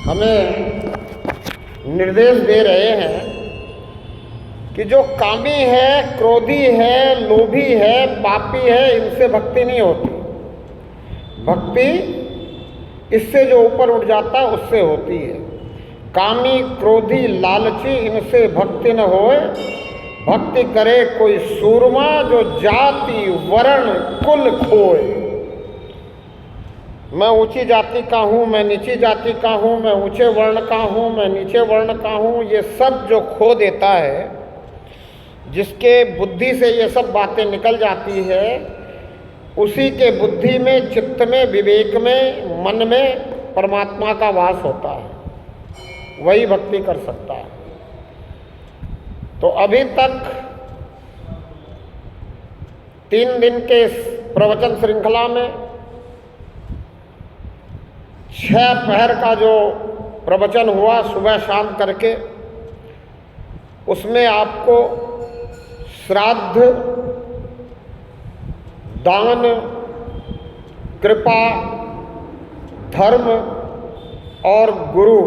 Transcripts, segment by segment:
हमें निर्देश दे रहे हैं कि जो कामी है, क्रोधी है, लोभी है, पापी है, इनसे भक्ति नहीं होती। भक्ति इससे जो ऊपर उठ जाता है उससे होती है। कामी, क्रोधी, लालची, इनसे भक्ति न होए। भक्ति करे कोई सूरमा, जो जाति वर्ण कुल खोए। मैं ऊंची जाति का हूँ, मैं नीची जाति का हूँ, मैं ऊंचे वर्ण का हूँ, मैं नीचे वर्ण का हूँ, ये सब जो खो देता है, जिसके बुद्धि से ये सब बातें निकल जाती है, उसी के बुद्धि में, चित्त में, विवेक में, मन में परमात्मा का वास होता है। वही भक्ति कर सकता है। तो अभी तक 3 दिन के इस प्रवचन श्रृंखला में 6 पहर का जो प्रवचन हुआ सुबह शाम करके, उसमें आपको श्राद्ध, दान, कृपा, धर्म और गुरु,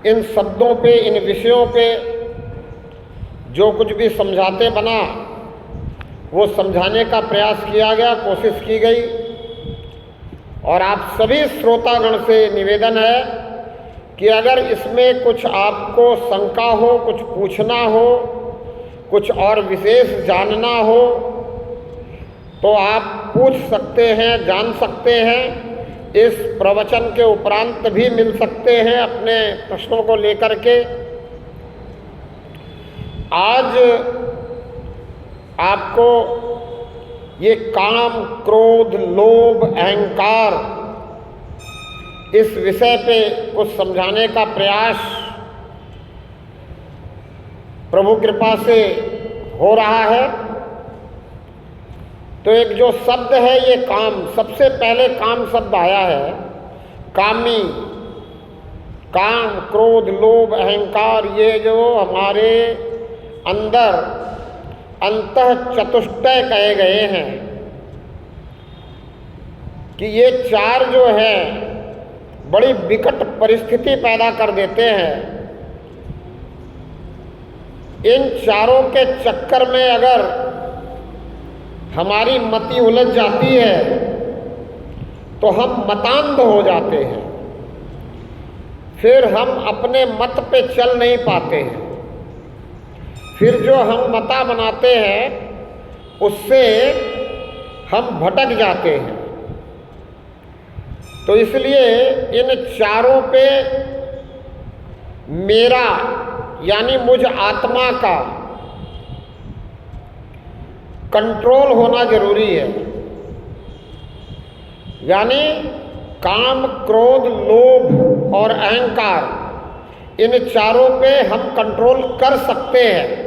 इन शब्दों पे, इन विषयों पे जो कुछ भी समझाते बना, वो समझाने का प्रयास किया गया, कोशिश की गई। और आप सभी श्रोतागण से निवेदन है कि अगर इसमें कुछ आपको शंका हो, कुछ पूछना हो, कुछ और विशेष जानना हो, तो आप पूछ सकते हैं, जान सकते हैं। इस प्रवचन के उपरांत भी मिल सकते हैं अपने प्रश्नों को लेकर के। आज आपको ये काम, क्रोध, लोभ, अहंकार, इस विषय पे कुछ समझाने का प्रयास प्रभु कृपा से हो रहा है। तो एक जो शब्द है ये काम, सबसे पहले काम शब्द आया है। कामी, काम, क्रोध, लोभ, अहंकार, ये जो हमारे अंदर अंतः चतुष्टय कहे गए हैं कि ये 4 जो है बड़ी विकट परिस्थिति पैदा कर देते हैं। इन चारों के चक्कर में अगर हमारी मति उलझ जाती है तो हम मतांध हो जाते हैं, फिर हम अपने मत पे चल नहीं पाते हैं। फिर जो हम मता बनाते हैं उससे हम भटक जाते हैं। तो इसलिए इन चारों पे मेरा यानी मुझ आत्मा का कंट्रोल होना जरूरी है। यानी काम, क्रोध, लोभ और अहंकार, इन चारों पे हम कंट्रोल कर सकते हैं।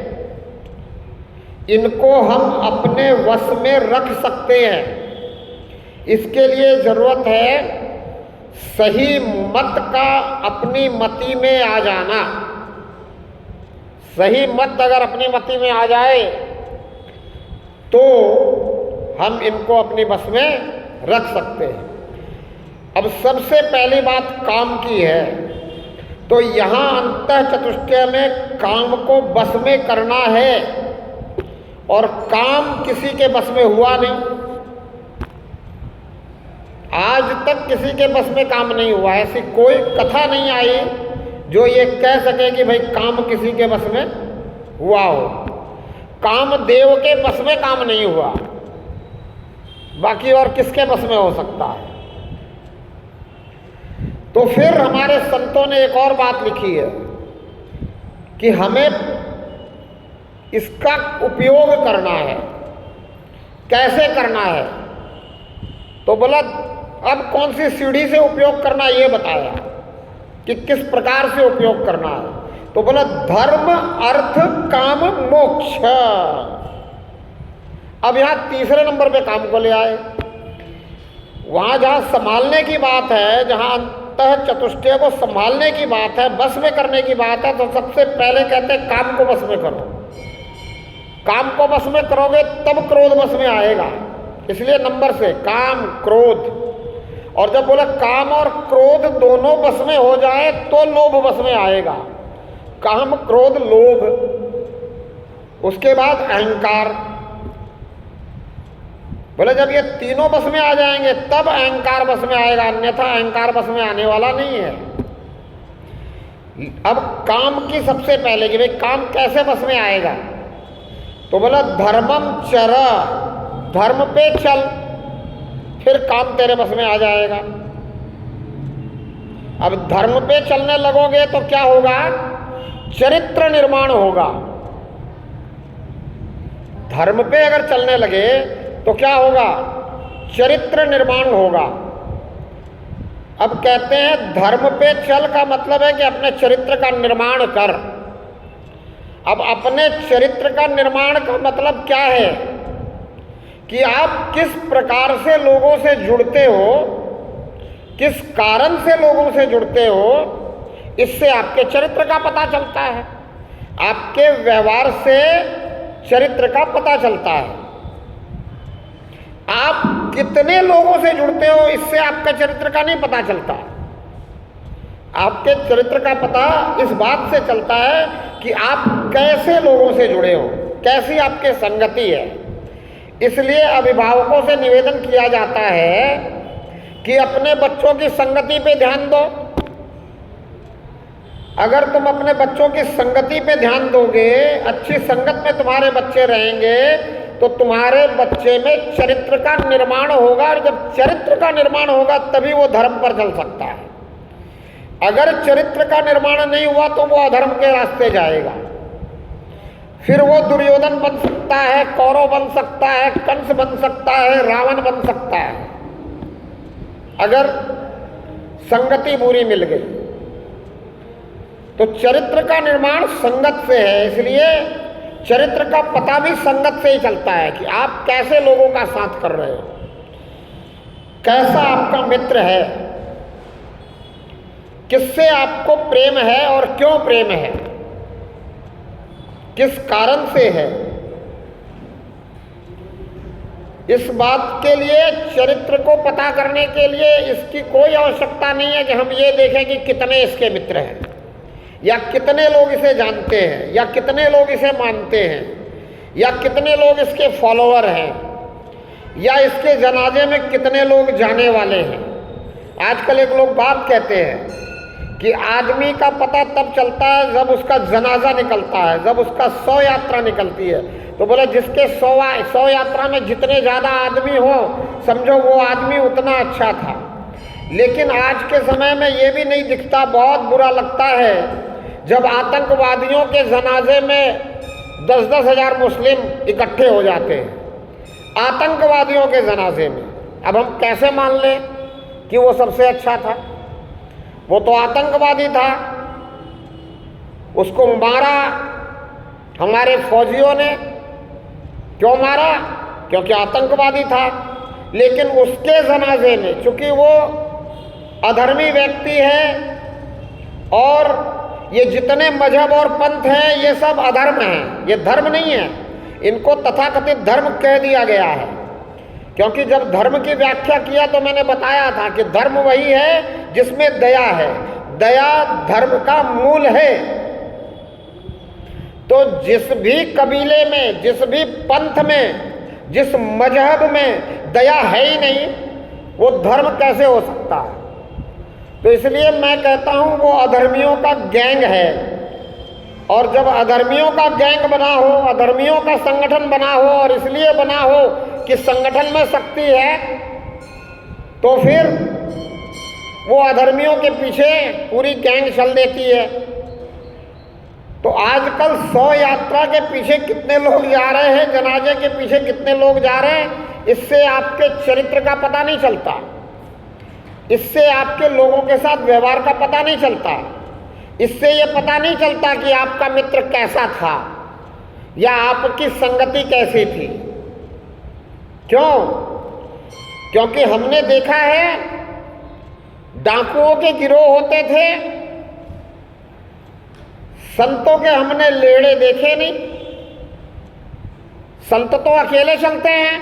इनको हम अपने वश में रख सकते हैं। इसके लिए ज़रूरत है सही मत का अपनी मति में आ जाना। सही मत अगर अपनी मति में आ जाए तो हम इनको अपनी बस में रख सकते हैं। अब सबसे पहली बात काम की है। तो यहाँ अंतः चतुष्टय में काम को बस में करना है, और काम किसी के बस में हुआ नहीं। आज तक किसी के बस में काम नहीं हुआ। ऐसी कोई कथा नहीं आई जो ये कह सके कि भाई काम किसी के बस में हुआ हो। काम देव के बस में काम नहीं हुआ, बाकी और किसके बस में हो सकता है। तो फिर हमारे संतों ने एक और बात लिखी है कि हमें इसका उपयोग करना है। कैसे करना है? तो बोला अब कौन सी सीढ़ी से उपयोग करना, ये बताया कि किस प्रकार से उपयोग करना है। तो बोला धर्म, अर्थ, काम, मोक्ष। अब यहां तीसरे नंबर पे काम को ले आए। वहां जहां संभालने की बात है, जहां अंतः चतुष्टय को संभालने की बात है, बस में करने की बात है, तो सबसे पहले कहते हैं काम को बस में करो। काम को बस में करोगे तब क्रोध बस में आएगा। इसलिए नंबर से काम, क्रोध और जब बोला काम और क्रोध दोनों बस में हो जाए तो लोभ बस में आएगा। काम, क्रोध, लोभ, उसके बाद अहंकार। बोले जब ये तीनों बस में आ जाएंगे तब अहंकार बस में आएगा, अन्यथा अहंकार बस में आने वाला नहीं है। अब काम की सबसे पहले कि भाई काम कैसे बस में आएगा, तो बोला धर्मम चर, धर्म पे चल, फिर काम तेरे बस में आ जाएगा। अब धर्म पे चलने लगोगे तो क्या होगा, चरित्र निर्माण होगा। धर्म पे अगर चलने लगे तो क्या होगा, चरित्र निर्माण होगा। अब कहते हैं धर्म पे चल का मतलब है कि अपने चरित्र का निर्माण कर। अब अपने चरित्र का निर्माण का मतलब क्या है कि आप किस प्रकार से लोगों से जुड़ते हो, किस कारण से लोगों से जुड़ते हो, इससे आपके चरित्र का पता चलता है। आपके व्यवहार से चरित्र का पता चलता है। आप कितने लोगों से जुड़ते हो इससे आपके चरित्र का नहीं पता चलता। आपके चरित्र का पता इस बात से चलता है कि आप कैसे लोगों से जुड़े हो, कैसी आपकी संगति है। इसलिए अभिभावकों से निवेदन किया जाता है कि अपने बच्चों की संगति पे ध्यान दो। अगर तुम अपने बच्चों की संगति पे ध्यान दोगे, अच्छी संगत में तुम्हारे बच्चे रहेंगे, तो तुम्हारे बच्चे में चरित्र का निर्माण होगा, और जब चरित्र का निर्माण होगा तभी वो धर्म पर चल सकता है। अगर चरित्र का निर्माण नहीं हुआ तो वो अधर्म के रास्ते जाएगा। फिर वो दुर्योधन बन सकता है, कौरव बन सकता है, कंस बन सकता है, रावण बन सकता है, अगर संगति बुरी मिल गई। तो चरित्र का निर्माण संगत से है, इसलिए चरित्र का पता भी संगत से ही चलता है कि आप कैसे लोगों का साथ कर रहे हो, कैसा आपका मित्र है, किससे आपको प्रेम है और क्यों प्रेम है, किस कारण से है। इस बात के लिए, चरित्र को पता करने के लिए इसकी कोई आवश्यकता नहीं है कि हम ये देखें कि कितने इसके मित्र हैं, या कितने लोग इसे जानते हैं, या कितने लोग इसे मानते हैं, या कितने लोग इसके फॉलोअर हैं, या इसके जनाजे में कितने लोग जाने वाले हैं। आजकल एक लोग बात कहते हैं कि आदमी का पता तब चलता है जब उसका जनाजा निकलता है, जब उसका 100 यात्रा निकलती है। तो बोले जिसके 100 यात्रा में जितने ज़्यादा आदमी हो, समझो वो आदमी उतना अच्छा था। लेकिन आज के समय में ये भी नहीं दिखता, बहुत बुरा लगता है जब आतंकवादियों के जनाजे में 10-10 हज़ार मुस्लिम इकट्ठे हो जाते हैं आतंकवादियों के जनाजे में। अब हम कैसे मान लें कि वो सबसे अच्छा था? वो तो आतंकवादी था, उसको मारा हमारे फौजियों ने। क्यों मारा? क्योंकि आतंकवादी था। लेकिन उसके जनाजे में, चूंकि वो अधर्मी व्यक्ति है, और ये जितने मजहब और पंथ हैं ये सब अधर्म हैं, ये धर्म नहीं है। इनको तथाकथित धर्म कह दिया गया है, क्योंकि जब धर्म की व्याख्या किया तो मैंने बताया था कि धर्म वही है जिसमें दया है। दया धर्म का मूल है। तो जिस भी कबीले में, जिस भी पंथ में, जिस मजहब में दया है ही नहीं, वो धर्म कैसे हो सकता है? तो इसलिए मैं कहता हूं वो अधर्मियों का गैंग है। और जब अधर्मियों का गैंग बना हो, अधर्मियों का संगठन बना हो, और इसलिए बना हो कि संगठन में शक्ति है, तो फिर वो अधर्मियों के पीछे पूरी गैंग चल देती है। तो आजकल 100 यात्रा के पीछे कितने लोग जा रहे हैं, जनाजे के पीछे कितने लोग जा रहे हैं, इससे आपके चरित्र का पता नहीं चलता, इससे आपके लोगों के साथ व्यवहार का पता नहीं चलता, इससे ये पता नहीं चलता कि आपका मित्र कैसा था या आपकी संगति कैसी थी। क्यों? क्योंकि हमने देखा है डाकुओं के गिरोह होते थे, संतों के हमने लेड़े देखे नहीं। संत तो अकेले चलते हैं,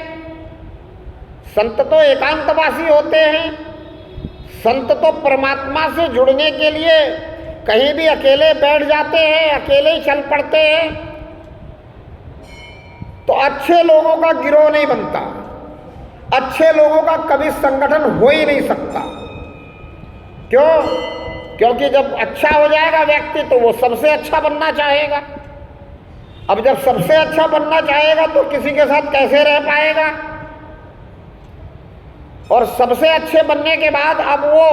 संत तो एकांतवासी होते हैं, संत तो परमात्मा से जुड़ने के लिए कहीं भी अकेले बैठ जाते हैं, अकेले ही चल पड़ते हैं, तो अच्छे लोगों का गिरोह नहीं बनता, अच्छे लोगों का कभी संगठन हो ही नहीं सकता। क्यों? क्योंकि जब अच्छा हो जाएगा व्यक्ति तो वो सबसे अच्छा बनना चाहेगा। अब जब सबसे अच्छा बनना चाहेगा तो किसी के साथ कैसे रह पाएगा? और सबसे अच्छे बनने के बाद अब वो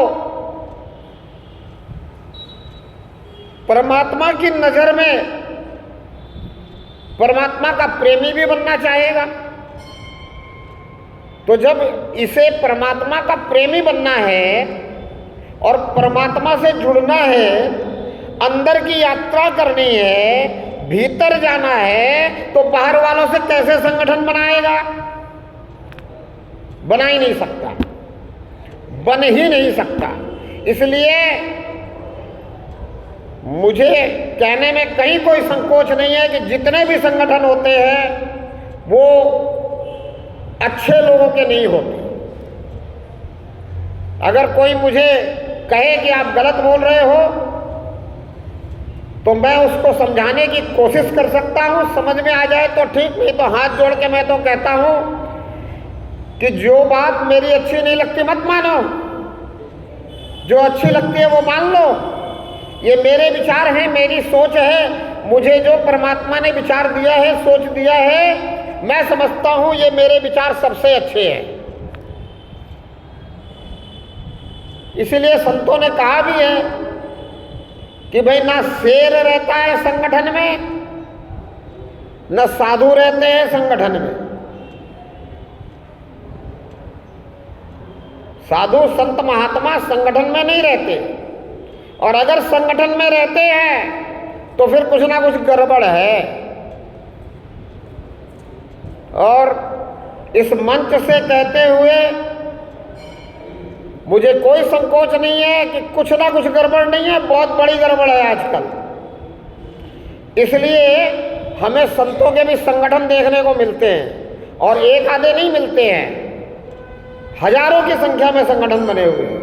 परमात्मा की नजर में परमात्मा का प्रेमी भी बनना चाहेगा। तो जब इसे परमात्मा का प्रेमी बनना है और परमात्मा से जुड़ना है, अंदर की यात्रा करनी है, भीतर जाना है, तो बाहर वालों से कैसे संगठन बनाएगा? बना ही नहीं सकता, बन ही नहीं सकता। इसलिए मुझे कहने में कहीं कोई संकोच नहीं है कि जितने भी संगठन होते हैं वो अच्छे लोगों के नहीं होते। अगर कोई मुझे कहे कि आप गलत बोल रहे हो तो मैं उसको समझाने की कोशिश कर सकता हूं, समझ में आ जाए तो ठीक, नहीं तो हाथ जोड़ के मैं तो कहता हूं कि जो बात मेरी अच्छी नहीं लगती मत मानो, जो अच्छी लगती है वो मान लो। ये मेरे विचार हैं, मेरी सोच है, मुझे जो परमात्मा ने विचार दिया है, सोच दिया है, मैं समझता हूं ये मेरे विचार सबसे अच्छे हैं। इसीलिए संतों ने कहा भी है कि भाई ना शेर रहता है संगठन में, न साधु रहते हैं संगठन में। साधु संत महात्मा संगठन में नहीं रहते, और अगर संगठन में रहते हैं तो फिर कुछ ना कुछ गड़बड़ है। और इस मंच से कहते हुए मुझे कोई संकोच नहीं है कि कुछ ना कुछ गड़बड़ नहीं है, बहुत बड़ी गड़बड़ है आजकल। इसलिए हमें संतों के भी संगठन देखने को मिलते हैं, और एक आधे नहीं मिलते हैं, हजारों की संख्या में संगठन बने हुए हैं।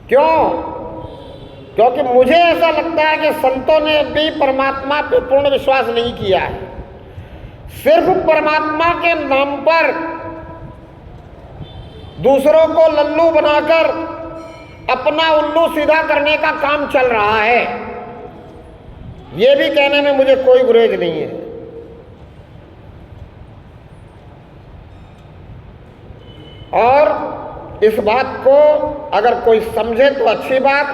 क्यों? क्योंकि मुझे ऐसा लगता है कि संतों ने भी परमात्मा पे पूर्ण विश्वास नहीं किया है, सिर्फ परमात्मा के नाम पर दूसरों को लल्लू बनाकर अपना उल्लू सीधा करने का काम चल रहा है। यह भी कहने में मुझे कोई गुरेज नहीं है। और इस बात को अगर कोई समझे तो अच्छी बात,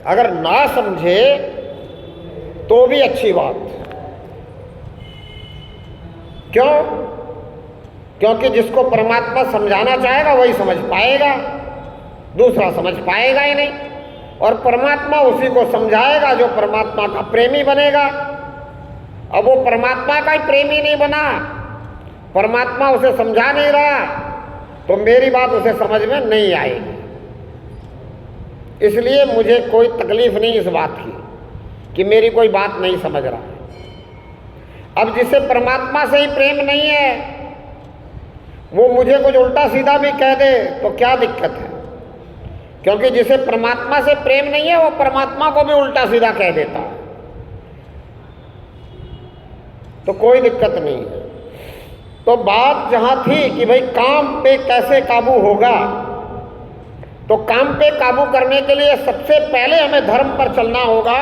अगर ना समझे तो भी अच्छी बात। क्यों? क्योंकि जिसको परमात्मा समझाना चाहेगा वही समझ पाएगा, दूसरा समझ पाएगा ही नहीं। और परमात्मा उसी को समझाएगा जो परमात्मा का प्रेमी बनेगा। अब वो परमात्मा का ही प्रेमी नहीं बना, परमात्मा उसे समझा नहीं रहा, तो मेरी बात उसे समझ में नहीं आएगी। इसलिए मुझे कोई तकलीफ नहीं इस बात की कि मेरी कोई बात नहीं समझ रहा है। अब जिसे परमात्मा से ही प्रेम नहीं है वो मुझे कुछ उल्टा सीधा भी कह दे तो क्या दिक्कत है? क्योंकि जिसे परमात्मा से प्रेम नहीं है वो परमात्मा को भी उल्टा सीधा कह देता है, तो कोई दिक्कत नहीं है। तो बात जहां थी कि भाई काम पे कैसे काबू होगा, तो काम पे काबू करने के लिए सबसे पहले हमें धर्म पर चलना होगा।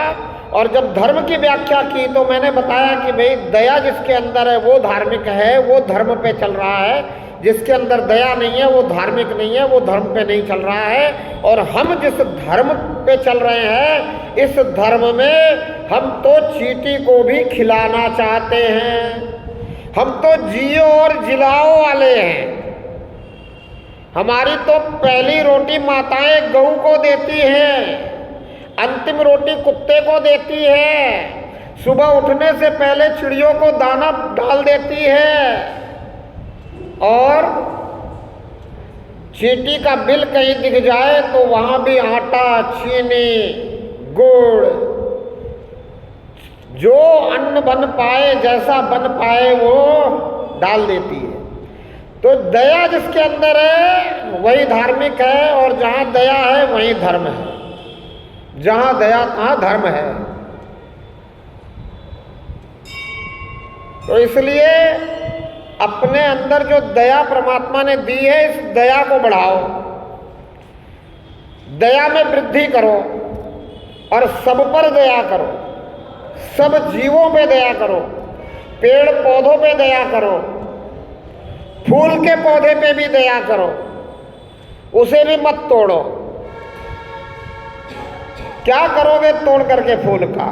और जब धर्म की व्याख्या की तो मैंने बताया कि भाई दया जिसके अंदर है वो धार्मिक है, वो धर्म पे चल रहा है। जिसके अंदर दया नहीं है वो धार्मिक नहीं है, वो धर्म पे नहीं चल रहा है। और हम जिस धर्म पे चल रहे हैं, इस धर्म में हम तो चींटी को भी खिलाना चाहते हैं। हम तो जियो और जिलाओ वाले हैं। हमारी तो पहली रोटी माताएं गऊ को देती हैं, अंतिम रोटी कुत्ते को देती है, सुबह उठने से पहले चिड़ियों को दाना डाल देती है। और चींटी का बिल कहीं दिख जाए तो वहां भी आटा, चीनी, गुड़, जो अन्न बन पाए, जैसा बन पाए वो डाल देती है। तो दया जिसके अंदर है वही धार्मिक है, और जहाँ दया है वहीं धर्म है। जहाँ दया तहाँ धर्म है। तो इसलिए अपने अंदर जो दया परमात्मा ने दी है, इस दया को बढ़ाओ, दया में वृद्धि करो और सब पर दया करो, सब जीवों पे दया करो, पेड़ पौधों पे दया करो, फूल के पौधे पे भी दया करो, उसे भी मत तोड़ो। क्या करोगे तोड़ करके फूल का?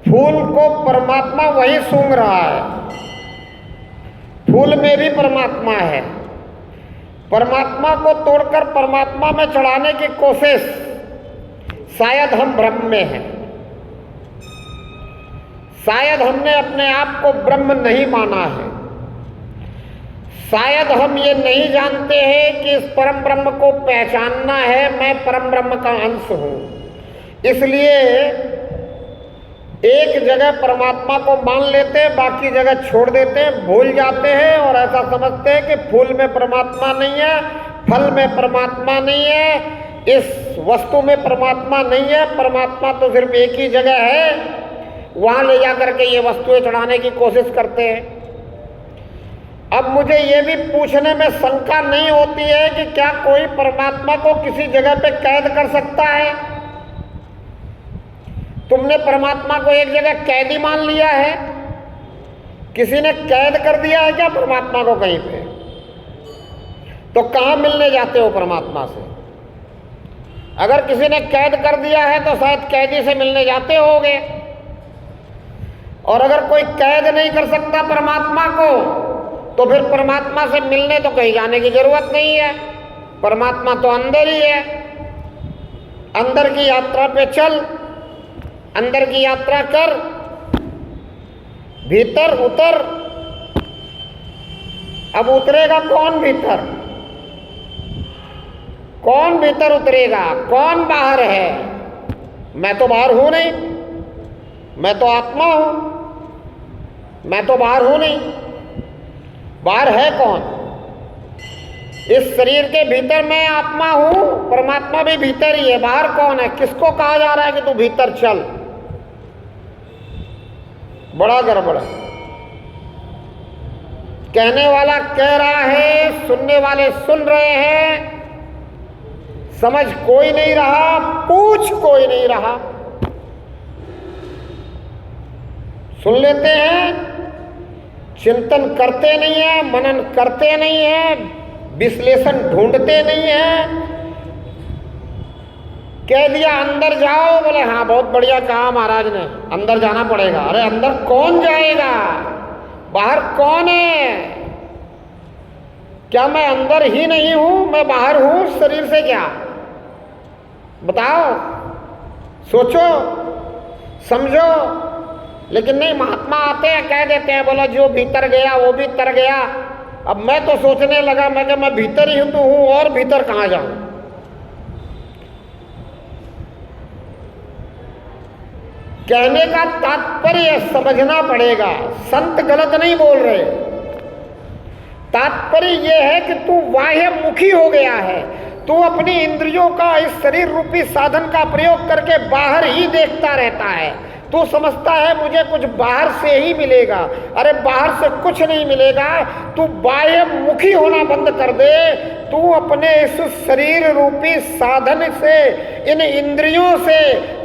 फूल को परमात्मा वही सूंघ रहा है, फूल में भी परमात्मा है। परमात्मा को तोड़कर परमात्मा में चढ़ाने की कोशिश, शायद हम भ्रम में हैं, शायद हमने अपने आप को ब्रह्म नहीं माना है, शायद हम ये नहीं जानते हैं कि इस परम ब्रह्म को पहचानना है, मैं परम ब्रह्म का अंश हूँ। इसलिए एक जगह परमात्मा को मान लेते हैं, बाकी जगह छोड़ देते हैं, भूल जाते हैं और ऐसा समझते हैं कि फूल में परमात्मा नहीं है, फल में परमात्मा नहीं है, इस वस्तु में परमात्मा नहीं है, परमात्मा तो सिर्फ एक ही जगह है। वहाँ ले जा करके ये वस्तुएं चढ़ाने की कोशिश करते हैं। अब मुझे ये भी पूछने में शंका नहीं होती है कि क्या कोई परमात्मा को किसी जगह पे कैद कर सकता है? तुमने परमात्मा को एक जगह कैदी मान लिया है? किसी ने कैद कर दिया है क्या परमात्मा को कहीं पे? तो कहाँ मिलने जाते हो परमात्मा से? अगर किसी ने कैद कर दिया है तो शायद कैदी से मिलने जाते होगे, और अगर कोई कैद नहीं कर सकता परमात्मा को तो फिर परमात्मा से मिलने तो कहीं जाने की जरूरत नहीं है। परमात्मा तो अंदर ही है। अंदर की यात्रा पे चल, अंदर की यात्रा कर, भीतर उतर। अब उतरेगा कौन भीतर? कौन भीतर उतरेगा? कौन बाहर है? मैं तो बाहर हूं नहीं, मैं तो आत्मा हूं, मैं तो बाहर हूं नहीं। बाहर है कौन? इस शरीर के भीतर मैं आत्मा हूं, परमात्मा भी भीतर ही है। बाहर कौन है? किसको कहा जा रहा है कि तू भीतर चल? बड़ा गड़बड़ है। कहने वाला कह रहा है, सुनने वाले सुन रहे हैं, समझ कोई नहीं रहा, पूछ कोई नहीं रहा। सुन लेते हैं, चिंतन करते नहीं है, मनन करते नहीं है, विश्लेषण ढूंढते नहीं है। कह दिया अंदर जाओ, बोले हाँ बहुत बढ़िया कहा महाराज ने, अंदर जाना पड़ेगा। अरे अंदर कौन जाएगा? बाहर कौन है? क्या मैं अंदर ही नहीं हूं? मैं बाहर हूं शरीर से? क्या बताओ, सोचो, समझो। लेकिन नहीं, महात्मा आते हैं, कह देते हैं, बोला जो भीतर गया वो भी तर गया। अब मैं तो सोचने लगा, मैं कि मैं भीतर ही तो हूं, और भीतर कहां जाऊं? कहने का तात्पर्य समझना पड़ेगा, संत गलत नहीं बोल रहे। तात्पर्य यह है कि तू बाह्य मुखी हो गया है, तू अपनी इंद्रियों का इस शरीर रूपी साधन का प्रयोग करके बाहर ही देखता रहता है। तू समझता है मुझे कुछ बाहर से ही मिलेगा। अरे बाहर से कुछ नहीं मिलेगा। तू बाह्य मुखी होना बंद कर दे। तू अपने इस शरीर रूपी साधन से, इन इंद्रियों से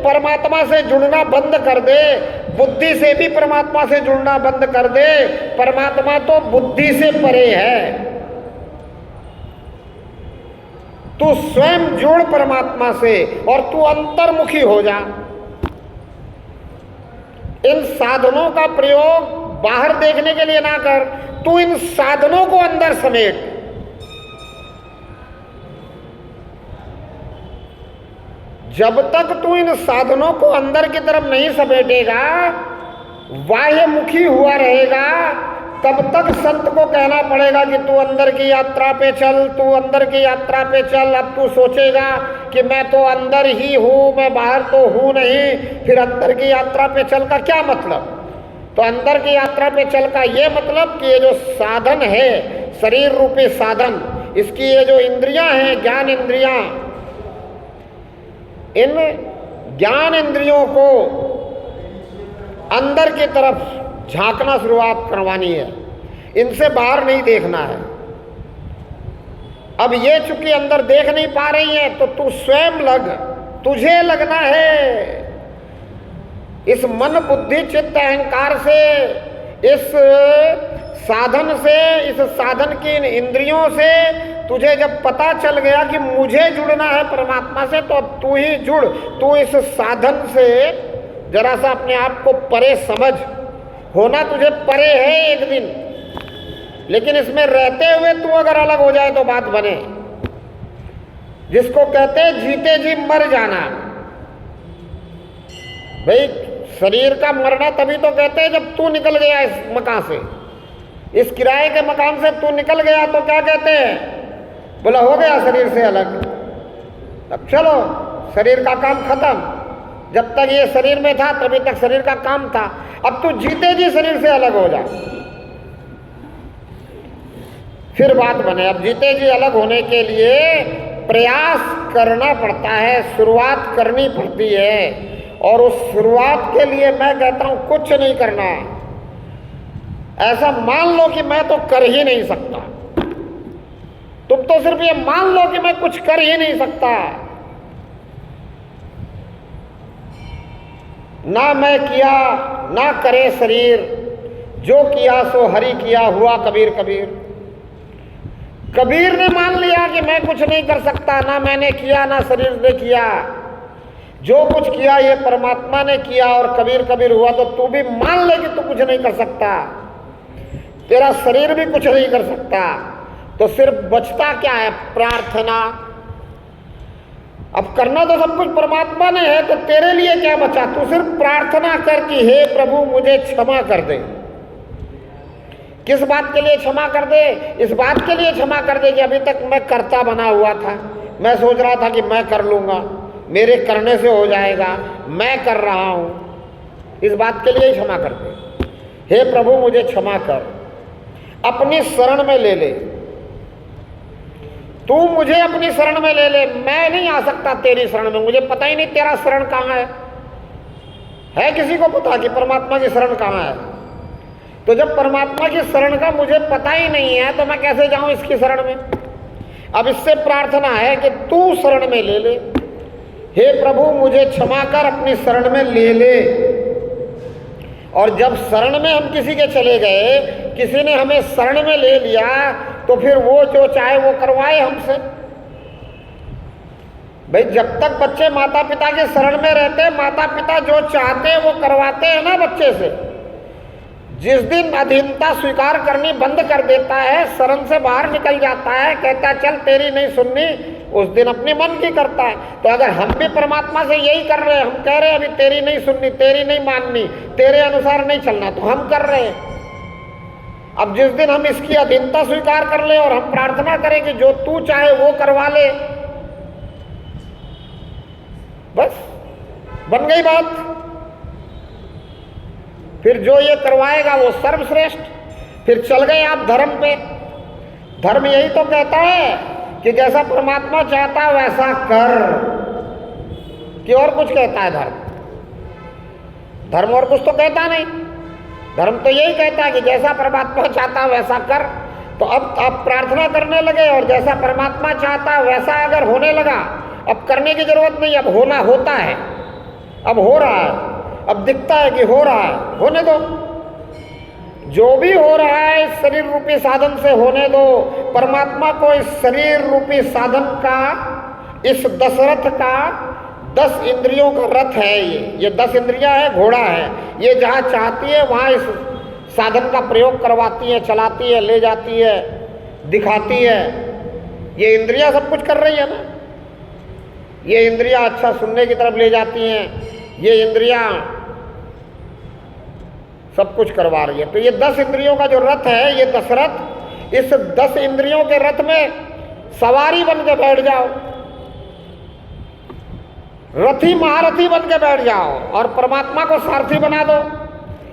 परमात्मा से जुड़ना बंद कर दे। बुद्धि से भी परमात्मा से जुड़ना बंद कर दे। परमात्मा तो बुद्धि से परे है। तू स्वयं जुड़ परमात्मा से और तू अंतर्मुखी हो जा। इन साधनों का प्रयोग बाहर देखने के लिए ना कर, तू इन साधनों को अंदर समेट। जब तक तू इन साधनों को अंदर की तरफ नहीं समेटेगा, बाह्य मुखी हुआ रहेगा, तब तक संत को कहना पड़ेगा कि तू अंदर की यात्रा पे चल, तू अंदर की यात्रा पे चल। अब तू सोचेगा कि मैं तो अंदर ही हूँ, मैं बाहर तो हूँ नहीं, फिर अंदर की यात्रा पे चल का क्या मतलब? तो अंदर की यात्रा पे चल का ये मतलब कि ये जो साधन है, शरीर रूपी साधन, इसकी ये जो इंद्रियां हैं, ज्ञान इंद्रियां, इन ज्ञान इंद्रियों को अंदर की तरफ झांकना शुरुआत करवानी है, इनसे बाहर नहीं देखना है। अब ये चूंकि अंदर देख नहीं पा रही है तो तू स्वयं लग, तुझे लगना है। इस मन बुद्धि चित्त अहंकार से, इस साधन से, इस साधन की इन इंद्रियों से तुझे जब पता चल गया कि मुझे जुड़ना है परमात्मा से, तो अब तू ही जुड़। तू इस साधन से जरा सा अपने आप को परे समझ। होना तुझे परे है एक दिन, लेकिन इसमें रहते हुए तू अगर अलग हो जाए तो बात बने। जिसको कहते हैं जीते जी मर जाना। भाई शरीर का मरना तभी तो कहते हैं जब तू निकल गया इस मकान से, इस किराए के मकान से तू निकल गया तो क्या कहते हैं, बोला हो गया शरीर से अलग। अब चलो शरीर का काम खत्म। जब तक ये शरीर में था तभी तक शरीर का काम था। अब तू जीते जी शरीर से अलग हो जा, फिर बात बने। अब जीते जी अलग होने के लिए प्रयास करना पड़ता है, शुरुआत करनी पड़ती है। और उस शुरुआत के लिए मैं कहता हूं कुछ नहीं करना। ऐसा मान लो कि मैं तो कर ही नहीं सकता। तुम तो सिर्फ ये मान लो कि मैं कुछ कर ही नहीं सकता। ना मैं किया ना करे शरीर, जो किया सो हरि किया, हुआ कबीर कबीर। कबीर ने मान लिया कि मैं कुछ नहीं कर सकता, ना मैंने किया ना शरीर ने किया। जो कुछ किया ये परमात्मा ने किया। और कबीर कबीर हुआ तो तू भी मान ले कि तू कुछ नहीं कर सकता, तेरा शरीर भी कुछ नहीं कर सकता। तो सिर्फ बचता क्या है, प्रार्थना। अब करना तो सब कुछ परमात्मा ने है, तो तेरे लिए क्या बचा, तू सिर्फ प्रार्थना कर कि हे प्रभु मुझे क्षमा कर दे। किस बात के लिए क्षमा कर दे, इस बात के लिए क्षमा कर दे कि अभी तक मैं करता बना हुआ था, मैं सोच रहा था कि मैं कर लूंगा, मेरे करने से हो जाएगा, मैं कर रहा हूं, इस बात के लिए क्षमा कर दे। हे प्रभु मुझे क्षमा कर, अपनी शरण में ले ले, तू मुझे अपनी शरण में ले ले। मैं नहीं आ सकता तेरी शरण में, मुझे पता ही नहीं तेरा शरण कहाँ है किसी को पता कि परमात्मा की शरण कहाँ है? तो जब परमात्मा की शरण का मुझे पता ही नहीं है तो मैं कैसे जाऊं इसकी शरण में? अब इससे प्रार्थना है कि तू शरण में ले ले। हे प्रभु मुझे क्षमा कर, अपनी शरण में ले ले। और जब शरण में हम किसी के चले गए, किसी ने हमें शरण में ले लिया, तो फिर वो जो चाहे वो करवाए हमसे। भाई जब तक बच्चे माता पिता के शरण में रहते, माता पिता जो चाहते हैं वो करवाते हैं ना बच्चे से। जिस दिन अधीनता स्वीकार करनी बंद कर देता है, शरण से बाहर निकल जाता है, कहता है चल तेरी नहीं सुननी, उस दिन अपने मन की करता है। तो अगर हम भी परमात्मा से यही कर रहे हैं, हम कह रहे हैं अभी तेरी नहीं सुननी, तेरी नहीं माननी, तेरे अनुसार नहीं चलना, तो हम कर रहे हैं। अब जिस दिन हम इसकी अधीनता स्वीकार कर ले और हम प्रार्थना करें कि जो तू चाहे वो करवा ले, बस बन गई बात। फिर जो ये करवाएगा वो सर्वश्रेष्ठ। फिर चल गए आप धर्म पे। धर्म यही तो कहता है कि जैसा परमात्मा चाहता है वैसा कर, कि और कुछ कहता है धर्म? धर्म और कुछ तो कहता नहीं। धर्म तो यही कहता है कि जैसा परमात्मा चाहता है वैसा कर। तो अब आप प्रार्थना करने लगे और जैसा परमात्मा चाहता है वैसा अगर होने लगा, अब करने की जरूरत नहीं, अब होना होता है, अब हो रहा है, अब दिखता है कि हो रहा है, होने दो। जो भी हो रहा है इस शरीर रूपी साधन से होने दो। परमात्मा को इस शरीर रूपी साधन का, इस दशरथ का, 10 इंद्रियों का रथ है ये 10 इंद्रियां है, घोड़ा है। ये जहाँ चाहती है वहाँ इस साधन का प्रयोग करवाती है, चलाती है, ले जाती है, दिखाती है। ये इंद्रियां सब कुछ कर रही है ना। ये इंद्रियां अच्छा सुनने की तरफ ले जाती हैं, ये इंद्रियां सब कुछ करवा रही है। तो ये 10 इंद्रियों का जो रथ है, ये दशरथ, इस 10 इंद्रियों के रथ में सवारी बन के बैठ जाओ, रथी महारथी बन के बैठ जाओ और परमात्मा को सारथी बना दो।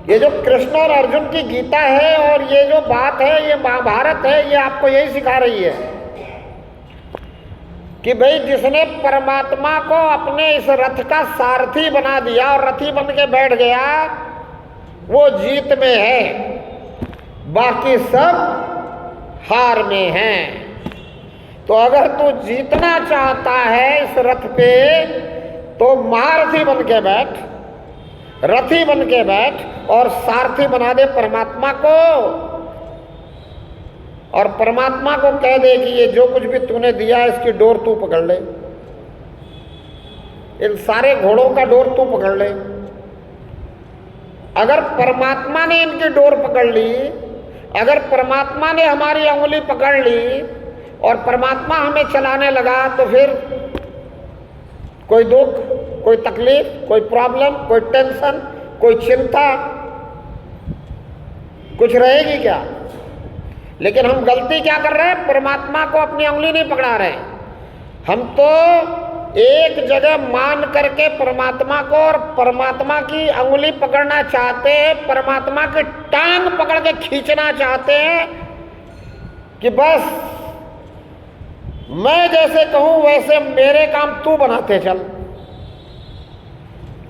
ये जो कृष्ण और अर्जुन की गीता है और ये जो बात है, ये महाभारत है, ये आपको यही सिखा रही है कि भाई जिसने परमात्मा को अपने इस रथ का सारथी बना दिया और रथी बन के बैठ गया, वो जीत में है, बाकी सब हार में हैं। तो अगर तू जीतना चाहता है इस रथ पे, तो महारथी बन के बैठ, रथी बन के बैठ और सारथी बना दे परमात्मा को, और परमात्मा को कह दे कि ये जो कुछ भी तूने दिया है इसकी डोर तू पकड़ ले, इन सारे घोड़ों का डोर तू पकड़ ले। अगर परमात्मा ने इनकी डोर पकड़ ली, अगर परमात्मा ने हमारी अंगुली पकड़ ली और परमात्मा हमें चलाने लगा, तो फिर कोई दुख, कोई तकलीफ, कोई प्रॉब्लम, कोई टेंशन, कोई चिंता कुछ रहेगी क्या? लेकिन हम गलती क्या कर रहे हैं? परमात्मा को अपनी अंगुली नहीं पकड़ा रहे। हम तो एक जगह मान करके परमात्मा को और परमात्मा की अंगुली पकड़ना चाहते हैं, परमात्मा की टांग पकड़ के खींचना चाहते हैं कि बस मैं जैसे कहूं वैसे मेरे काम तू बनाते चल,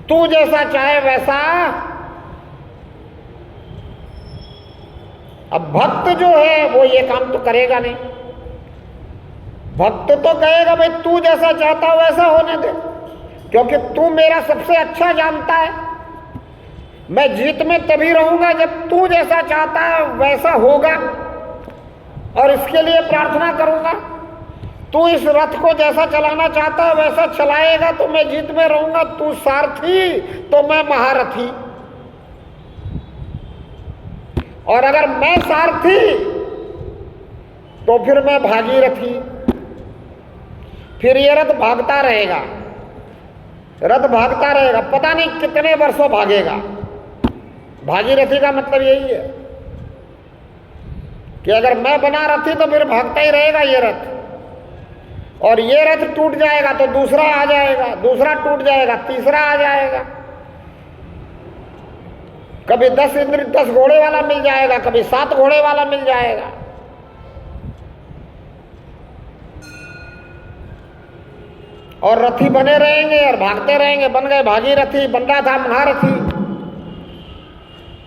तू जैसा चाहे वैसा। अब भक्त जो है वो ये काम तो करेगा नहीं। भक्त तो कहेगा भाई तू जैसा चाहता हो वैसा होने दे, क्योंकि तू मेरा सबसे अच्छा जानता है। मैं जीत में तभी रहूंगा जब तू जैसा चाहता है वैसा होगा, और इसके लिए प्रार्थना करूंगा। तू इस रथ को जैसा चलाना चाहता है वैसा चलाएगा तो मैं जीत में रहूंगा। तू सारथी तो मैं महारथी, और अगर मैं सारथी तो फिर मैं भागीरथी। फिर ये रथ भागता रहेगा, रथ भागता रहेगा, पता नहीं कितने वर्षों भागेगा। भागीरथी का मतलब यही है कि अगर मैं बना रथी तो फिर भागता ही रहेगा ये रथ, और ये रथ टूट जाएगा तो दूसरा आ जाएगा, दूसरा टूट जाएगा तीसरा आ जाएगा। कभी 10 घोड़े वाला मिल जाएगा, कभी 7 घोड़े वाला मिल जाएगा। और रथी बने रहेंगे और भागते रहेंगे। बन गए भागीरथी, बन रहा था महारथी।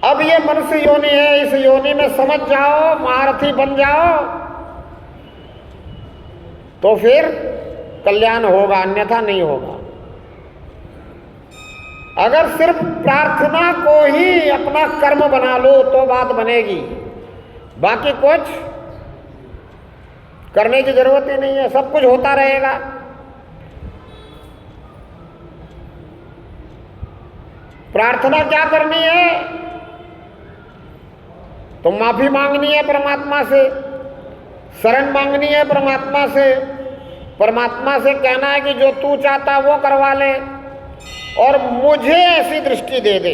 अब ये मनुष्य योनि है, इस योनि में समझ जाओ, महारथी बन जाओ तो फिर कल्याण होगा, अन्यथा नहीं होगा। अगर सिर्फ प्रार्थना को ही अपना कर्म बना लो तो बात बनेगी, बाकी कुछ करने की जरूरत ही नहीं है, सब कुछ होता रहेगा। प्रार्थना क्या करनी है? तो माफी मांगनी है परमात्मा से, शरण मांगनी है परमात्मा से, परमात्मा से कहना है कि जो तू चाहता वो करवा ले और मुझे ऐसी दृष्टि दे दे।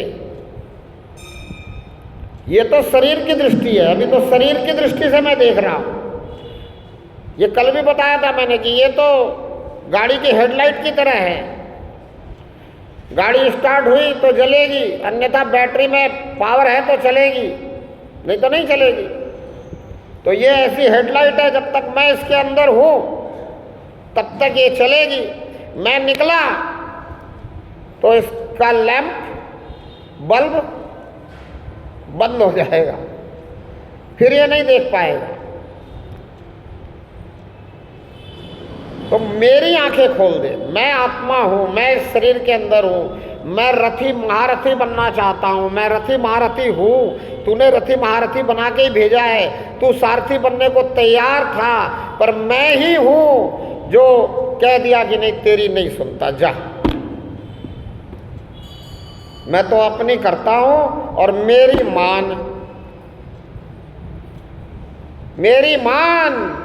ये तो शरीर की दृष्टि है, अभी तो शरीर की दृष्टि से मैं देख रहा हूं। ये कल भी बताया था मैंने कि ये तो गाड़ी की हेडलाइट की तरह है। गाड़ी स्टार्ट हुई तो जलेगी, अन्यथा बैटरी में पावर है तो चलेगी, नहीं तो नहीं चलेगी। तो ये ऐसी हेडलाइट है, जब तक मैं इसके अंदर हूं तब तक ये चलेगी। मैं निकला तो इसका लैंप, बल्ब बंद हो जाएगा, फिर ये नहीं देख पाएगा। तो मेरी आंखें खोल दे, मैं आत्मा हूं, मैं इस शरीर के अंदर हूं, मैं रथी महारथी बनना चाहता हूं, मैं रथी महारथी हूं। तूने रथी महारथी बना के ही भेजा है, तू सारथी बनने को तैयार था, पर मैं ही हूं जो कह दिया कि नहीं तेरी नहीं सुनता, जा। मैं तो अपनी करता हूं और मेरी मान, मेरी मान।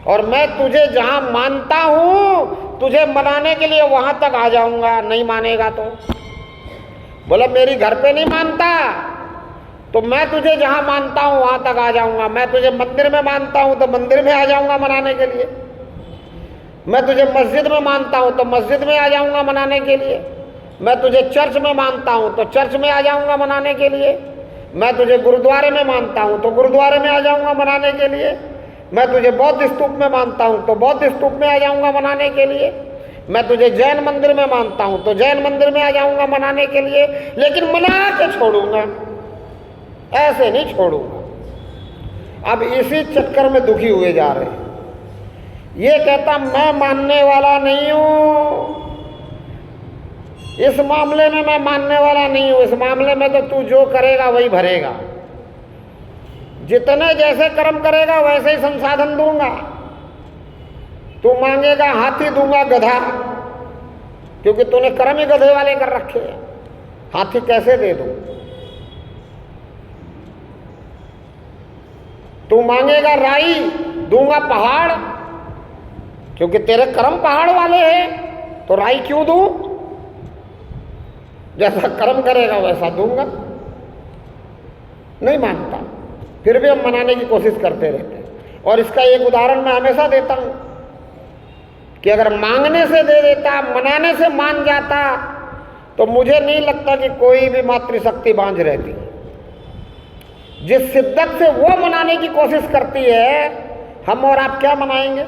और मैं तुझे जहां मानता हूं तुझे मनाने के लिए वहां तक आ जाऊंगा। नहीं मानेगा तो बोला मेरी घर पे नहीं मानता तो मैं तुझे जहां मानता हूं वहां तक आ जाऊंगा। मैं तुझे मंदिर में मानता हूं तो मंदिर में आ जाऊंगा मनाने के लिए। मैं तुझे मस्जिद में मानता हूं तो मस्जिद में आ जाऊंगा मनाने के लिए। मैं तुझे चर्च में मानता हूँ तो चर्च में आ जाऊँगा मनाने के लिए, मैं तुझे गुरुद्वारे में मानता हूँ तो गुरुद्वारे में आ जाऊँगा मनाने के लिए, मैं तुझे बौद्ध स्तूप में मानता हूँ तो बौद्ध स्तूप में आ जाऊँगा मनाने के लिए, मैं तुझे जैन मंदिर में मानता हूँ तो जैन मंदिर में आ जाऊँगा मनाने के लिए, लेकिन मना के छोड़ूंगा, ऐसे नहीं छोड़ूंगा। अब इसी चक्कर में दुखी हुए जा रहे हैं। ये कहता मैं मानने वाला नहीं हूँ, इस मामले में मैं मानने वाला नहीं हूँ, इस मामले में तो तू जो करेगा वही भरेगा, जितने जैसे कर्म करेगा वैसे ही संसाधन दूंगा। तू मांगेगा हाथी दूंगा गधा, क्योंकि तूने कर्म ही गधे वाले कर रखे हैं, हाथी कैसे दे दूं। तू मांगेगा राई दूंगा पहाड़, क्योंकि तेरे कर्म पहाड़ वाले हैं, तो राई क्यों दूं, जैसा कर्म करेगा वैसा दूंगा। नहीं मानता, फिर भी हम मनाने की कोशिश करते रहते हैं। और इसका एक उदाहरण मैं हमेशा देता हूं कि अगर मांगने से दे देता, मनाने से मान जाता, तो मुझे नहीं लगता कि कोई भी मातृशक्ति बांझ रहती। जिस शिद्दत से वो मनाने की कोशिश करती है, हम और आप क्या मनाएंगे।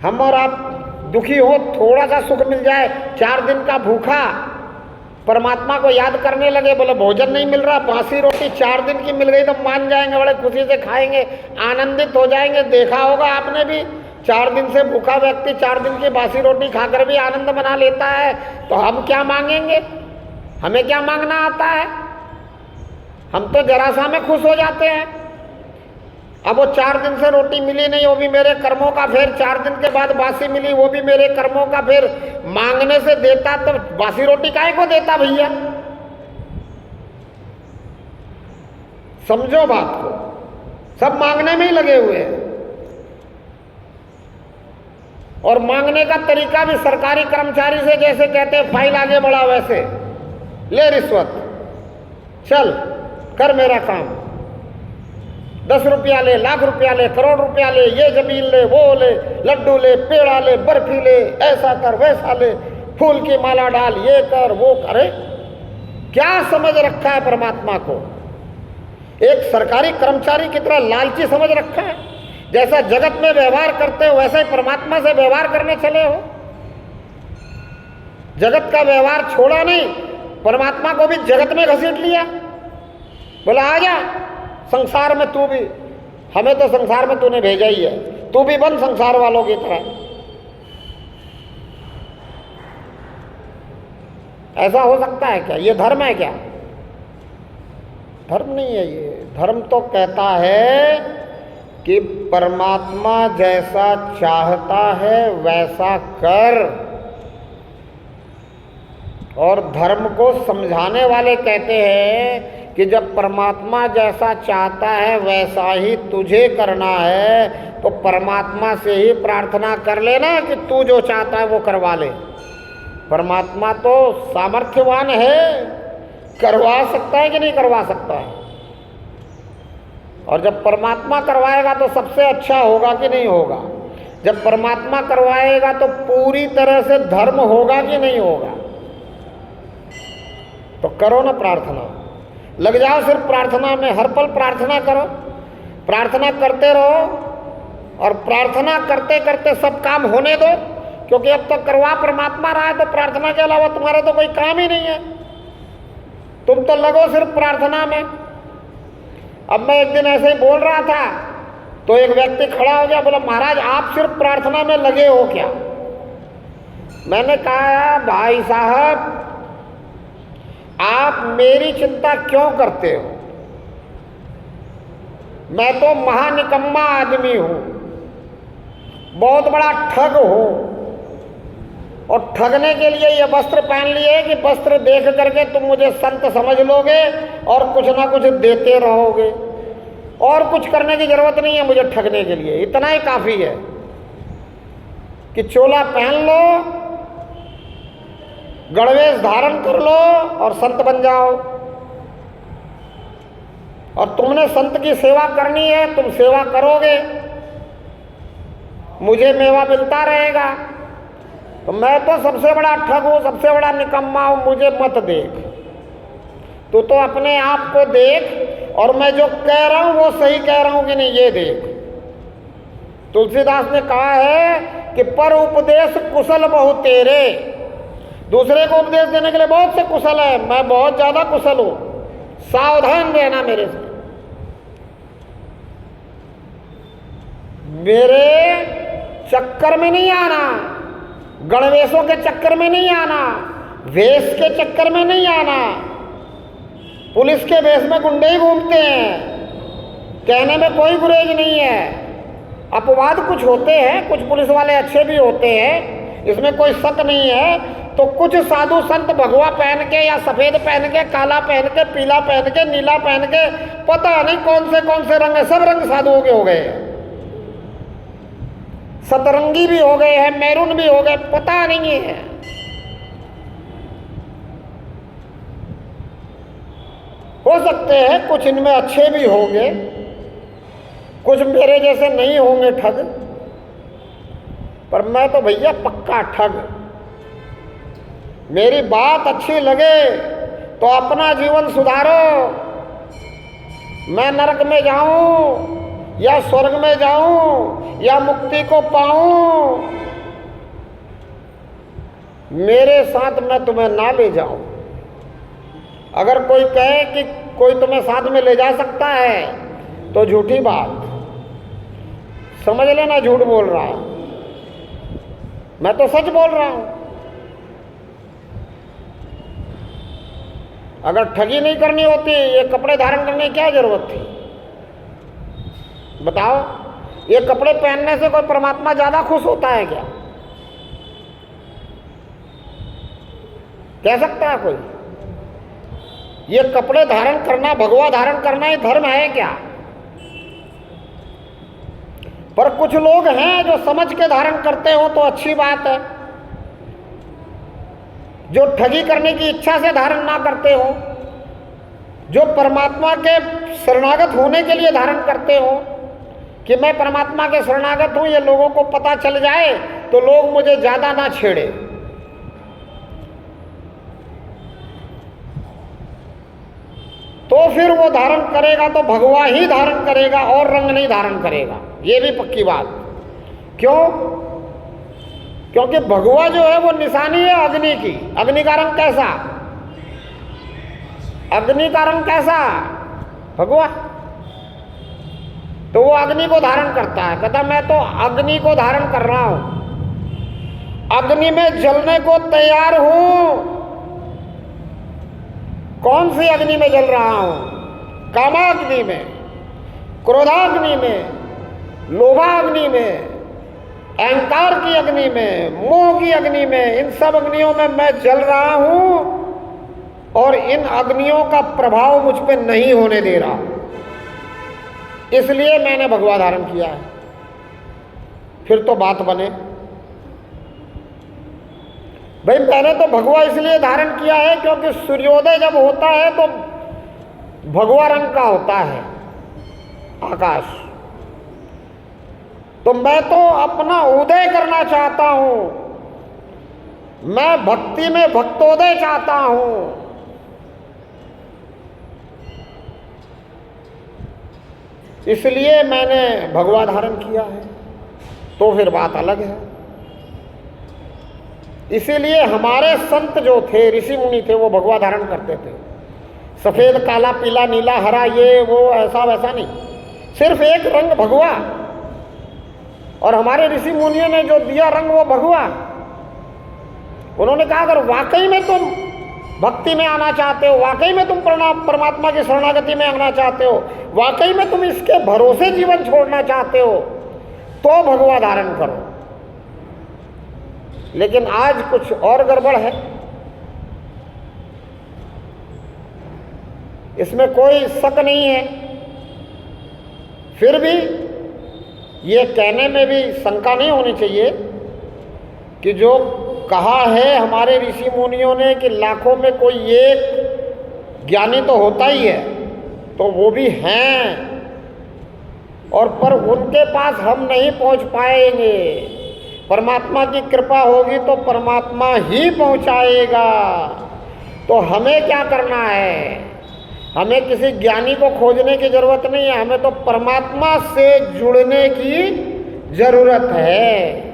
हम और आप दुखी हो, थोड़ा सा सुख मिल जाए, 4 दिन का भूखा परमात्मा को याद करने लगे, बोले भोजन नहीं मिल रहा, बासी रोटी 4 दिन की मिल गई तो मान जाएंगे, बड़े खुशी से खाएंगे, आनंदित हो जाएंगे। देखा होगा आपने भी, 4 दिन से भूखा व्यक्ति 4 दिन की बासी रोटी खाकर भी आनंद मना लेता है। तो हम क्या मांगेंगे, हमें क्या मांगना आता है। हम तो जरा सा में खुश हो जाते हैं। अब वो 4 दिन से रोटी मिली नहीं, वो भी मेरे कर्मों का, फिर 4 दिन के बाद बासी मिली, वो भी मेरे कर्मों का, फिर मांगने से देता तो बासी रोटी काहे को देता भैया। समझो बात को, सब मांगने में ही लगे हुए हैं। और मांगने का तरीका भी सरकारी कर्मचारी से जैसे कहते हैं फाइल आगे बढ़ा, वैसे ले रिश्वत, चल कर मेरा काम, 10 रुपया ले, लाख रुपया ले, करोड़ रुपया ले, ये जमीन ले, वो ले, लड्डू ले, पेड़ा ले, बर्फी ले, ऐसा कर वैसा ले, फूल की माला डाल, ये कर वो करे। क्या समझ रखा है परमात्मा को, एक सरकारी कर्मचारी की तरह लालची समझ रखा है। जैसा जगत में व्यवहार करते हो वैसा ही परमात्मा से व्यवहार करने चले हो। जगत का व्यवहार छोड़ा नहीं, परमात्मा को भी जगत में घसीट लिया, बोला आ जा संसार में तू भी, हमें तो संसार में तूने भेजा ही है, तू भी बन संसार वालों की तरह। ऐसा हो सकता है क्या, ये धर्म है क्या। धर्म नहीं है ये। धर्म तो कहता है कि परमात्मा जैसा चाहता है वैसा कर। और धर्म को समझाने वाले कहते हैं कि जब परमात्मा जैसा चाहता है वैसा ही तुझे करना है, तो परमात्मा से ही प्रार्थना कर लेना कि तू जो चाहता है वो करवा ले। परमात्मा तो सामर्थ्यवान है, करवा सकता है कि नहीं करवा सकता है। और जब परमात्मा करवाएगा तो सबसे अच्छा होगा कि नहीं होगा। जब परमात्मा करवाएगा तो पूरी तरह से धर्म होगा कि नहीं होगा। तो करो ना प्रार्थना, लग जाओ सिर्फ प्रार्थना में, हर पल प्रार्थना करो, प्रार्थना करते रहो। और प्रार्थना करते करते सब काम होने दो, क्योंकि अब तक करवा परमात्मा रहा है, तो प्रार्थना के अलावा तुम्हारा तो कोई काम ही नहीं है। तुम तो लगो सिर्फ प्रार्थना में। अब मैं एक दिन ऐसे ही बोल रहा था तो एक व्यक्ति खड़ा हो गया, बोला महाराज आप सिर्फ प्रार्थना में लगे हो क्या। मैंने कहा भाई साहब आप मेरी चिंता क्यों करते हो, मैं तो महानिकम्मा आदमी हूं, बहुत बड़ा ठग हूं, और ठगने के लिए ये वस्त्र पहन लिए कि वस्त्र देख करके तुम मुझे संत समझ लोगे और कुछ ना कुछ देते रहोगे, और कुछ करने की जरूरत नहीं है मुझे ठगने के लिए। इतना ही काफी है कि चोला पहन लो, गणवेश धारण कर लो और संत बन जाओ। और तुमने संत की सेवा करनी है, तुम सेवा करोगे, मुझे मेवा मिलता रहेगा। तो मैं तो सबसे बड़ा ठग हूँ, सबसे बड़ा निकम्मा हूँ, मुझे मत देख। तू तो अपने आप को देख और मैं जो कह रहा हूँ वो सही कह रहा हूँ कि नहीं ये देख। तुलसीदास ने कहा है कि पर उपदेश कुशल बहु तेरे। दूसरे को उपदेश देने के लिए बहुत से कुशल है, मैं बहुत ज्यादा कुशल हूं, सावधान रहना मेरे से। मेरे चक्कर में नहीं आना, गणवेशों के चक्कर में नहीं आना, वेश के चक्कर में नहीं आना। पुलिस के वेश में गुंडे ही घूमते हैं, कहने में कोई गुरेज नहीं है। अपवाद कुछ होते हैं, कुछ पुलिस वाले अच्छे भी होते हैं, इसमें कोई शक नहीं है। तो कुछ साधु संत भगवा पहन के या सफेद पहन के, काला पहन के, पीला पहन के, नीला पहन के, पता नहीं कौन से रंग है, सब रंग साधुओं के हो गए हैं। सतरंगी भी हो गए हैं, मैरून भी हो गए, पता नहीं है। हो सकते हैं कुछ इनमें अच्छे भी होंगे, कुछ मेरे जैसे नहीं होंगे ठग, पर मैं तो भैया पक्का ठग। मेरी बात अच्छी लगे तो अपना जीवन सुधारो। मैं नरक में जाऊं या स्वर्ग में जाऊं या मुक्ति को पाऊं, मेरे साथ मैं तुम्हें ना ले जाऊं। अगर कोई कहे कि कोई तुम्हें साथ में ले जा सकता है तो झूठी बात, समझ लेना झूठ बोल रहा है। मैं तो सच बोल रहा हूं। अगर ठगी नहीं करनी होती, ये कपड़े धारण करने की क्या जरूरत थी? बताओ, ये कपड़े पहनने से कोई परमात्मा ज्यादा खुश होता है क्या? कह सकता है कोई? ये कपड़े धारण करना, भगवा धारण करना ही धर्म है क्या? पर कुछ लोग हैं जो समझ के धारण करते हो तो अच्छी बात है, जो ठगी करने की इच्छा से धारण ना करते हो, जो परमात्मा के शरणागत होने के लिए धारण करते हो कि मैं परमात्मा के शरणागत हूं, ये लोगों को पता चल जाए तो लोग मुझे ज्यादा ना छेड़े। तो फिर वो धारण करेगा तो भगवा ही धारण करेगा और रंग नहीं धारण करेगा, ये भी पक्की बात। क्यों? क्योंकि भगवा जो है वो निशानी है अग्नि की। अग्नि का रंग कैसा? अग्नि का रंग कैसा? भगवा। तो वो अग्नि को धारण करता है, कहता मैं तो अग्नि को धारण कर रहा हूं, अग्नि में जलने को तैयार हूं। कौन सी अग्नि में जल रहा हूं? कामाग्नि में, क्रोधाग्नि में, लोभाग्नि में, अहंकार की अग्नि में, मोह की अग्नि में, इन सब अग्नियों में मैं जल रहा हूं और इन अग्नियों का प्रभाव मुझ पे नहीं होने दे रहा, इसलिए मैंने भगवा धारण किया है। फिर तो बात बने। भाई मैंने तो भगवा इसलिए धारण किया है क्योंकि सूर्योदय जब होता है तो भगवा रंग का होता है आकाश। तो मैं तो अपना उदय करना चाहता हूं, मैं भक्ति में भक्तोदय चाहता हूं। इसलिए मैंने भगवा धारण किया है। तो फिर बात अलग है। इसीलिए हमारे संत जो थे, ऋषि मुनि थे, वो भगवा धारण करते थे। सफेद, काला, पीला, नीला, हरा, ये वो ऐसा वैसा नहीं, सिर्फ एक रंग भगवा। और हमारे ऋषि मुनियों ने जो दिया रंग वो भगवा। उन्होंने कहा अगर वाकई में तुम भक्ति में आना चाहते हो, वाकई में तुम परमात्मा की शरणागति में आना चाहते हो, वाकई में तुम इसके भरोसे जीवन छोड़ना चाहते हो, तो भगवा धारण करो। लेकिन आज कुछ और गड़बड़ है। इसमें कोई शक नहीं है। फिर भी ये कहने में भी शंका नहीं होनी चाहिए कि जो कहा है हमारे ऋषि मुनियों ने कि लाखों में कोई एक ज्ञानी तो होता ही है, तो वो भी हैं, और पर उनके पास हम नहीं पहुंच पाएंगे। परमात्मा की कृपा होगी तो परमात्मा ही पहुंचाएगा। तो हमें क्या करना है? हमें किसी ज्ञानी को खोजने की ज़रूरत नहीं है, हमें तो परमात्मा से जुड़ने की ज़रूरत है।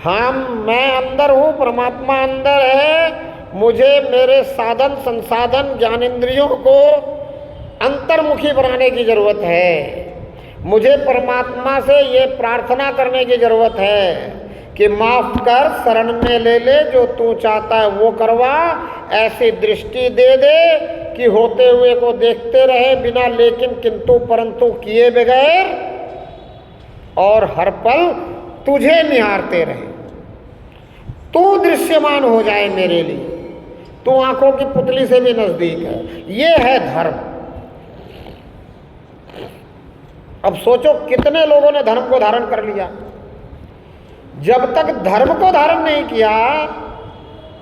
मैं अंदर हूँ, परमात्मा अंदर है। मुझे मेरे साधन संसाधन ज्ञानेंद्रियों को अंतर्मुखी बनाने की ज़रूरत है। मुझे परमात्मा से ये प्रार्थना करने की ज़रूरत है कि माफ़ कर, शरण में ले ले, जो तू चाहता है वो करवा। ऐसी दृष्टि दे दे कि होते हुए को देखते रहे बिना लेकिन किंतु परंतु किए बगैर, और हर पल तुझे निहारते रहे। तू दृश्यमान हो जाए मेरे लिए, तू आंखों की पुतली से भी नजदीक है। ये है धर्म। अब सोचो कितने लोगों ने धर्म को धारण कर लिया। जब तक धर्म को धारण नहीं किया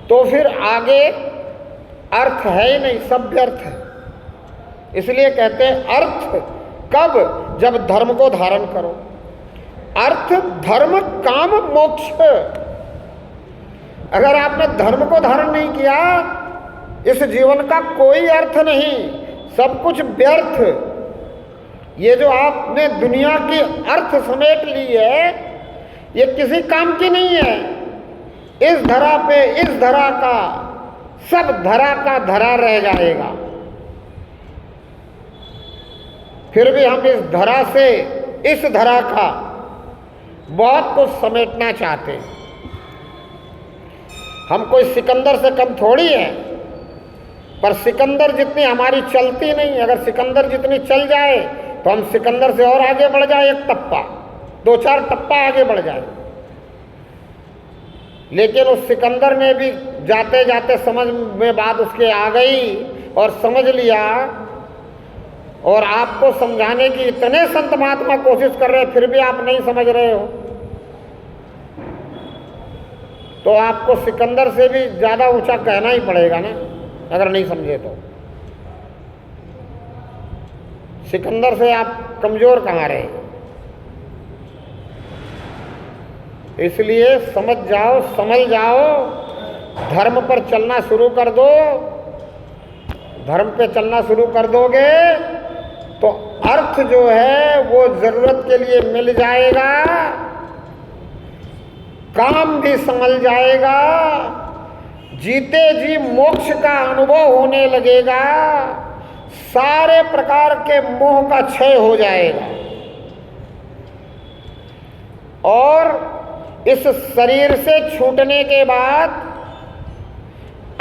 तो फिर आगे अर्थ है ही नहीं, सब व्यर्थ है। इसलिए कहते हैं अर्थ कब? जब धर्म को धारण करो। अर्थ, धर्म, काम, मोक्ष। अगर आपने धर्म को धारण नहीं किया, इस जीवन का कोई अर्थ नहीं, सब कुछ व्यर्थ। ये जो आपने दुनिया की अर्थ समेट ली है, ये किसी काम की नहीं है। इस धरा पे, इस धरा का, सब धरा का धरा रह जाएगा। फिर भी हम इस धरा से, इस धरा का बहुत कुछ समेटना चाहते हैं। हम कोई सिकंदर से कम थोड़ी है, पर सिकंदर जितनी हमारी चलती नहीं। अगर सिकंदर जितनी चल जाए तो हम सिकंदर से और आगे बढ़ जाए, एक टप्पा, 2-4 टप्पा आगे बढ़ जाए। लेकिन उस सिकंदर ने भी जाते जाते समझ में बात उसके आ गई और समझ लिया, और आपको समझाने की इतने संत महात्मा कोशिश कर रहे, फिर भी आप नहीं समझ रहे हो, तो आपको सिकंदर से भी ज़्यादा ऊंचा कहना ही पड़ेगा ना, अगर नहीं समझे तो। सिकंदर से आप कमज़ोर कहाँ रहे? इसलिए समझ जाओ, समझ जाओ, धर्म पर चलना शुरू कर दो। धर्म पे चलना शुरू कर दोगे तो अर्थ जो है वो ज़रूरत के लिए मिल जाएगा, काम भी संभल जाएगा, जीते जी मोक्ष का अनुभव होने लगेगा, सारे प्रकार के मोह का क्षय हो जाएगा, और इस शरीर से छूटने के बाद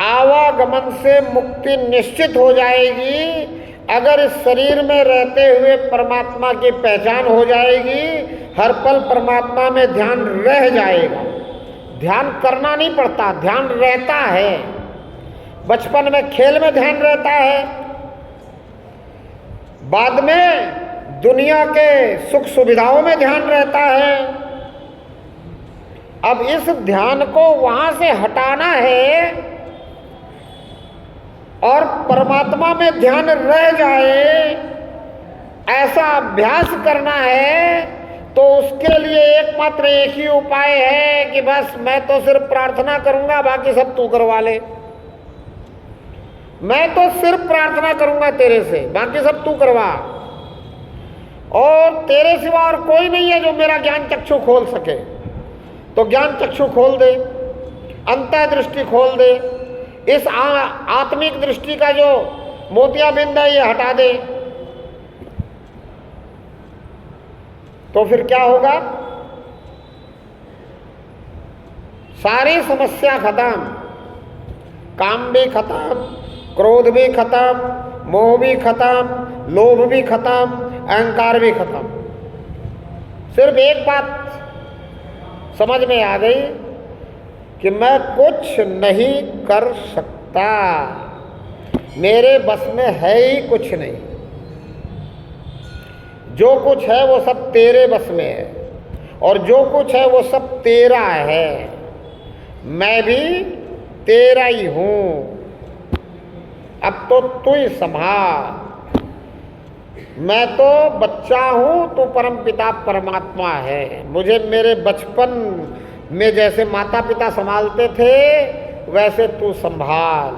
आवागमन से मुक्ति निश्चित हो जाएगी। अगर इस शरीर में रहते हुए परमात्मा की पहचान हो जाएगी, हर पल परमात्मा में ध्यान रह जाएगा। ध्यान करना नहीं पड़ता, ध्यान रहता है। बचपन में खेल में ध्यान रहता है, बाद में दुनिया के सुख सुविधाओं में ध्यान रहता है। अब इस ध्यान को वहां से हटाना है और परमात्मा में ध्यान रह जाए, ऐसा अभ्यास करना है। तो उसके लिए एकमात्र एक ही उपाय है कि बस मैं तो सिर्फ प्रार्थना करूंगा, बाकी सब तू करवा ले। मैं तो सिर्फ प्रार्थना करूंगा तेरे से, बाकी सब तू करवा। और तेरे सिवा और कोई नहीं है जो मेरा ज्ञान चक्षु खोल सके। तो ज्ञान चक्षु खोल दे, अंतः दृष्टि खोल दे, इस आत्मिक दृष्टि का जो मोतियाबिंद है ये हटा दे। तो फिर क्या होगा? सारी समस्या खत्म, काम भी खत्म, क्रोध भी खत्म, मोह भी खत्म, लोभ भी खत्म, अहंकार भी खत्म। सिर्फ एक बात समझ में आ गई कि मैं कुछ नहीं कर सकता, मेरे बस में है ही कुछ नहीं। जो कुछ है वो सब तेरे बस में है, और जो कुछ है वो सब तेरा है। मैं भी तेरा ही हूँ, अब तो तू ही संभाल। मैं तो बच्चा हूँ, तू परमपिता परमात्मा है। मुझे मेरे बचपन में जैसे माता पिता संभालते थे वैसे तू संभाल।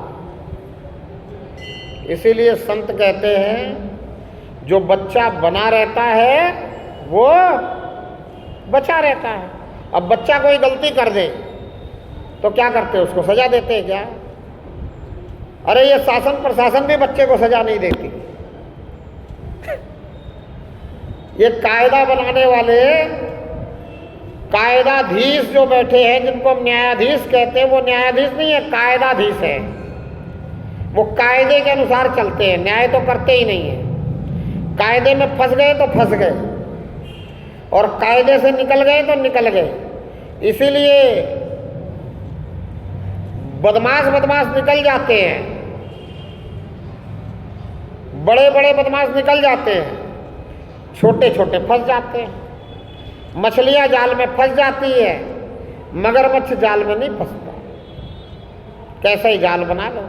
इसीलिए संत कहते हैं जो बच्चा बना रहता है वो बचा रहता है। अब बच्चा कोई गलती कर दे तो क्या करते, उसको सजा देते हैं क्या? अरे ये शासन प्रशासन भी बच्चे को सजा नहीं देती। ये कायदा बनाने वाले कायदाधीश जो बैठे हैं, जिनको हम न्यायाधीश कहते हैं, वो न्यायाधीश नहीं है, कायदाधीश है। वो कायदे के अनुसार चलते हैं, न्याय तो करते ही नहीं है। कायदे में फंस गए तो फंस गए और कायदे से निकल गए तो निकल गए। इसीलिए बदमाश निकल जाते हैं, बड़े बड़े बदमाश निकल जाते हैं, छोटे छोटे फंस जाते हैं। मछलियां जाल में फंस जाती है, मगरमच्छ जाल में नहीं फंसता। कैसा ही जाल बना लो।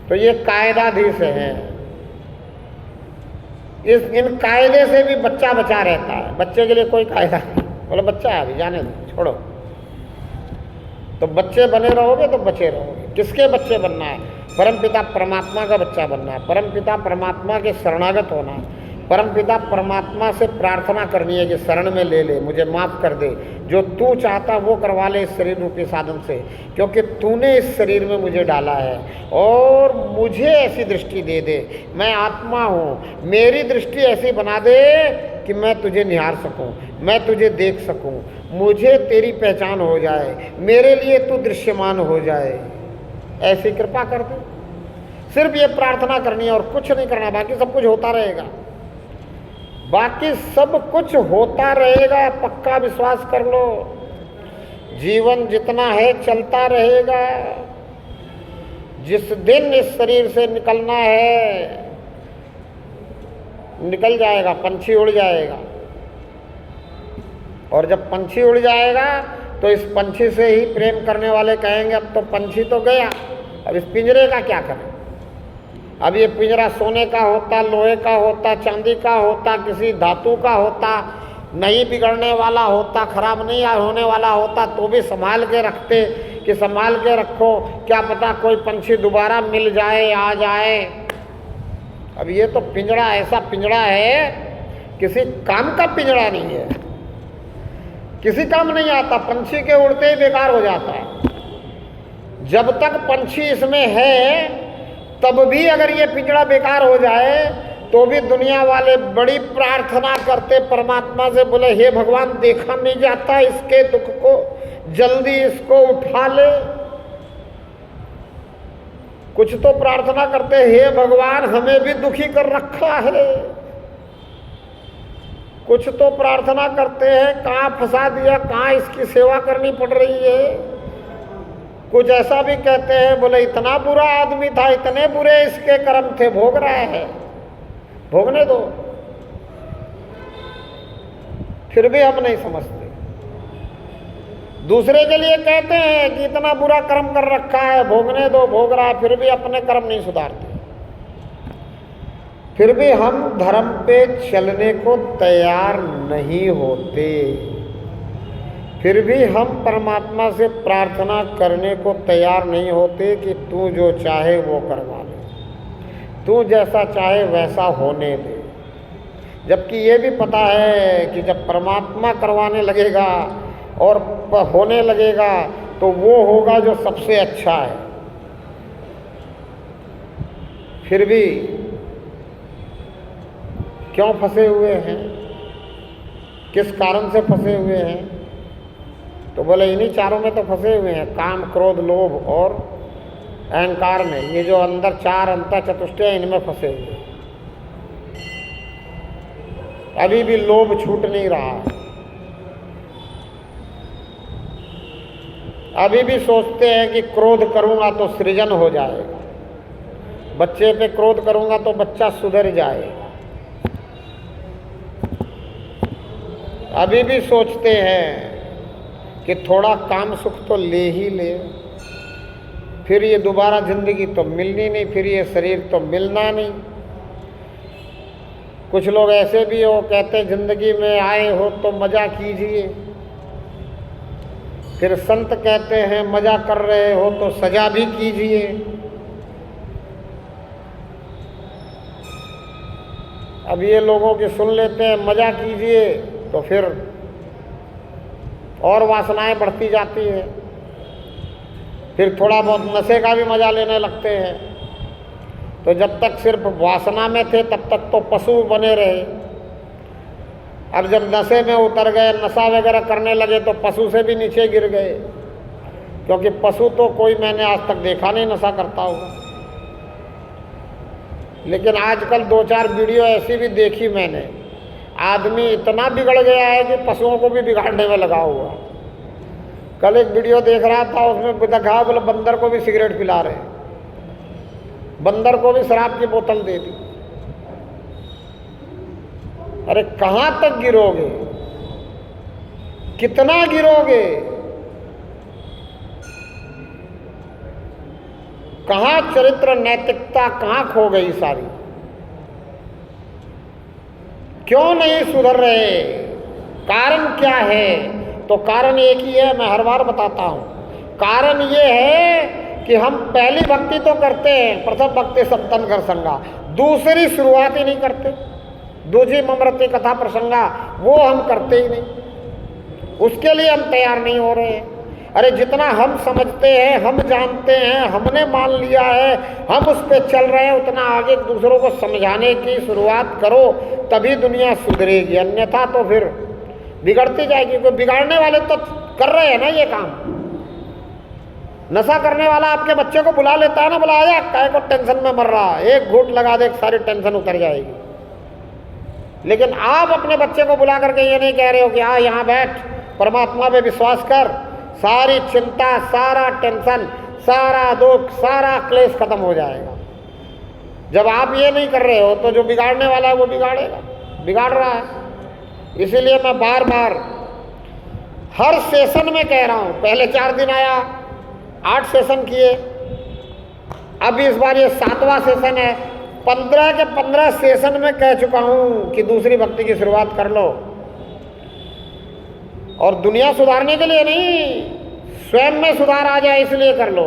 तो ये कायदाधीश है। इन कायदे से भी बच्चा बचा रहता है। बच्चे के लिए कोई कायदा नहीं, बोले बच्चा है अभी जाने दो, छोड़ो। तो बच्चे बने रहोगे तो बचे रहोगे। किसके बच्चे बनना है? परमपिता परमात्मा का बच्चा बनना है। परमपिता परमात्मा के शरणागत होना है। परमपिता परमात्मा से प्रार्थना करनी है कि शरण में ले ले, मुझे माफ़ कर दे, जो तू चाहता वो करवा ले इस शरीर रूपी साधन से, क्योंकि तूने इस शरीर में मुझे डाला है और मुझे ऐसी दृष्टि दे दे। मैं आत्मा हूँ, मेरी दृष्टि ऐसी बना दे कि मैं तुझे निहार सकूँ, मैं तुझे देख सकूँ, मुझे तेरी पहचान हो जाए, मेरे लिए तू दृश्यमान हो जाए। ऐसी कृपा कर दे। सिर्फ ये प्रार्थना करनी है और कुछ नहीं करना, बाकी सब कुछ होता रहेगा। बाकी सब कुछ होता रहेगा, पक्का विश्वास कर लो। जीवन जितना है चलता रहेगा। जिस दिन इस शरीर से निकलना है निकल जाएगा, पंछी उड़ जाएगा। और जब पंछी उड़ जाएगा तो इस पंछी से ही प्रेम करने वाले कहेंगे अब तो पंछी तो गया, अब इस पिंजरे का क्या करें। अब ये पिंजरा सोने का होता, लोहे का होता, चांदी का होता, किसी धातु का होता, नहीं बिगड़ने वाला होता, खराब नहीं होने वाला होता, तो भी संभाल के रखते कि संभाल के रखो, क्या पता कोई पंछी दोबारा मिल जाए, आ जाए। अब ये तो पिंजरा ऐसा पिंजरा है, किसी काम का पिंजरा नहीं है, किसी काम नहीं आता। पंछी के उड़ते ही बेकार हो जाता है। जब तक पंछी इसमें है तब भी अगर ये पिंजरा बेकार हो जाए तो भी दुनिया वाले बड़ी प्रार्थना करते परमात्मा से, बोले हे भगवान देखा नहीं जाता इसके दुख को, जल्दी इसको उठा ले। कुछ तो प्रार्थना करते हे भगवान हमें भी दुखी कर रखा है। कुछ तो प्रार्थना करते हैं कहाँ फंसा दिया, कहाँ इसकी सेवा करनी पड़ रही है। कुछ ऐसा भी कहते हैं, बोले इतना बुरा आदमी था, इतने बुरे इसके कर्म थे, भोग रहा है, भोगने दो। फिर भी हम नहीं समझते। दूसरे के लिए कहते हैं कि इतना बुरा कर्म कर रखा है, भोगने दो, भोग रहा है, फिर भी अपने कर्म नहीं सुधारते। फिर भी हम धर्म पे चलने को तैयार नहीं होते। फिर भी हम परमात्मा से प्रार्थना करने को तैयार नहीं होते कि तू जो चाहे वो करवा ले, तू जैसा चाहे वैसा होने दे। जबकि ये भी पता है कि जब परमात्मा करवाने लगेगा और होने लगेगा तो वो होगा जो सबसे अच्छा है। फिर भी क्यों फंसे हुए हैं, किस कारण से फंसे हुए हैं? तो बोले इन्हीं चारों में तो फंसे हुए हैं, काम क्रोध लोभ और अहंकार में। ये जो अंदर चार अंतर चतुष्टय इनमें फंसे हुए। अभी भी लोभ छूट नहीं रहा है। अभी भी सोचते हैं कि क्रोध करूंगा तो सृजन हो जाएगा, बच्चे पे क्रोध करूंगा तो बच्चा सुधर जाएगा। अभी भी सोचते हैं कि थोड़ा काम सुख तो ले ही ले, फिर ये दोबारा जिंदगी तो मिलनी नहीं, फिर ये शरीर तो मिलना नहीं। कुछ लोग ऐसे भी हो, कहते ज़िंदगी में आए हो तो मज़ा कीजिए। फिर संत कहते हैं मज़ा कर रहे हो तो सजा भी कीजिए। अब ये लोगों की सुन लेते हैं मज़ा कीजिए तो फिर और वासनाएं बढ़ती जाती हैं, फिर थोड़ा बहुत नशे का भी मज़ा लेने लगते हैं। तो जब तक सिर्फ वासना में थे तब तक तो पशु बने रहे। अब जब नशे में उतर गए, नशा वगैरह करने लगे तो पशु से भी नीचे गिर गए, क्योंकि पशु तो कोई मैंने आज तक देखा नहीं नशा करता होगा। लेकिन आजकल 2-4 वीडियो ऐसी भी देखी मैंने, आदमी इतना बिगड़ गया है कि पशुओं को भी बिगाड़ने में लगा हुआ। कल एक वीडियो देख रहा था, उसमें दिखा बोले बंदर को भी सिगरेट पिला रहे, बंदर को भी शराब की बोतल दे दी। अरे कहाँ तक गिरोगे, कितना गिरोगे, कहाँ चरित्र नैतिकता कहाँ खो गई सारी। क्यों नहीं सुधर रहे, कारण क्या है? तो कारण एक ही है, मैं हर बार बताता हूं। कारण ये है कि हम पहली भक्ति तो करते हैं, प्रथम भक्ति सप्तन कर संगा, दूसरी शुरुआत ही नहीं करते। दूजी ममृति कथा प्रसंगा वो हम करते ही नहीं, उसके लिए हम तैयार नहीं हो रहे हैं। अरे जितना हम समझते हैं, हम जानते हैं, हमने मान लिया है, हम उस पर चल रहे हैं, उतना आगे दूसरों को समझाने की शुरुआत करो, तभी दुनिया सुधरेगी। अन्यथा तो फिर बिगड़ती जाएगी। क्योंकि बिगाड़ने वाले तो कर रहे हैं ना ये काम। नशा करने वाला आपके बच्चे को बुला लेता है ना, बुला आया काय को टेंशन में मर रहा है, एक घूंट लगा दे सारी टेंशन उतर जाएगी। लेकिन आप अपने बच्चे को बुला करके ये नहीं कह रहे हो कि हाँ यहाँ बैठ, परमात्मा पे विश्वास कर, सारी चिंता, सारा टेंशन, सारा दुख, सारा क्लेश खत्म हो जाएगा। जब आप ये नहीं कर रहे हो तो जो बिगाड़ने वाला है वो बिगाड़ेगा, बिगाड़ रहा है। इसीलिए मैं बार बार हर सेशन में कह रहा हूँ, पहले 4 दिन आया, 8 सेशन किए, अब इस बार ये 7वां सेशन है। 15 के 15 सेशन में कह चुका हूँ कि दूसरी भक्ति की शुरुआत कर लो। और दुनिया सुधारने के लिए नहीं, स्वयं में सुधार आ जाए इसलिए कर लो।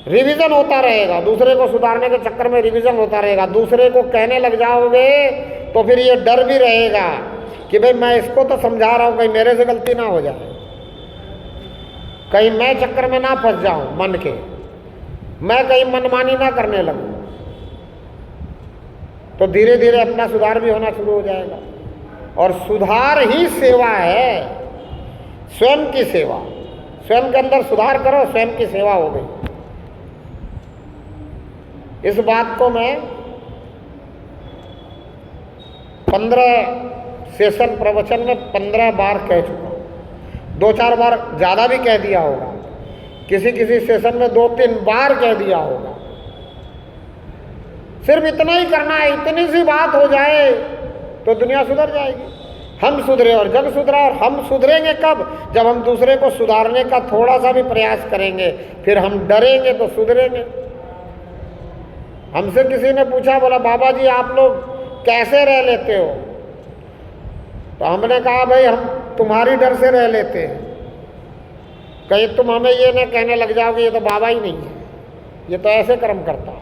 रिवीजन होता रहेगा, दूसरे को सुधारने के चक्कर में रिवीजन होता रहेगा। दूसरे को कहने लग जाओगे तो फिर ये डर भी रहेगा कि भाई मैं इसको तो समझा रहा हूँ, कहीं मेरे से गलती ना हो जाए, कहीं मैं चक्कर में ना फंस जाऊं मन के, मैं कहीं मनमानी ना करने लगूं। तो धीरे धीरे अपना सुधार भी होना शुरू हो जाएगा। और सुधार ही सेवा है, स्वयं की सेवा। स्वयं के अंदर सुधार करो, स्वयं की सेवा हो गई। इस बात को मैं 15 सेशन प्रवचन में 15 बार कह चुका हूँ। 2-4 बार ज़्यादा भी कह दिया होगा, किसी किसी सेशन में 2-3 बार कह दिया होगा। सिर्फ इतना ही करना है, इतनी सी बात हो जाए तो दुनिया सुधर जाएगी। हम सुधरे और जग सुधरा। और हम सुधरेंगे कब? जब हम दूसरे को सुधारने का थोड़ा सा भी प्रयास करेंगे। फिर हम डरेंगे तो सुधरेंगे। हमसे किसी ने पूछा, बोला बाबा जी आप लोग कैसे रह लेते हो? तो हमने कहा भाई हम तुम्हारी डर से रह लेते हैं, कहीं तुम हमें ये न कहने लग जाओगे ये तो बाबा ही नहीं है, ये तो ऐसे कर्म करता।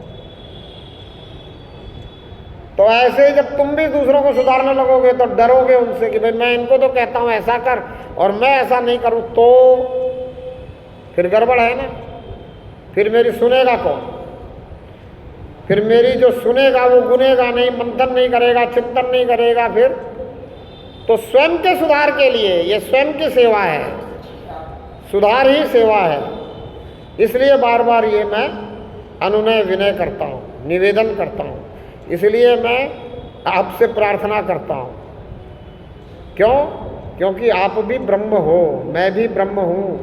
तो ऐसे ही जब तुम भी दूसरों को सुधारने लगोगे तो डरोगे उनसे कि भाई मैं इनको तो कहता हूँ ऐसा कर और मैं ऐसा नहीं करूँ तो फिर गड़बड़ है ना। फिर मेरी सुनेगा कौन? फिर मेरी जो सुनेगा वो गुनेगा नहीं, मंथन नहीं करेगा, चिंतन नहीं करेगा। फिर तो स्वयं के सुधार के लिए ये स्वयं की सेवा है, सुधार ही सेवा है। इसलिए बार बार ये मैं अनुनय विनय करता हूँ, निवेदन करता हूँ। इसलिए मैं आपसे प्रार्थना करता हूँ। क्यों? क्योंकि आप भी ब्रह्म हो, मैं भी ब्रह्म हूँ,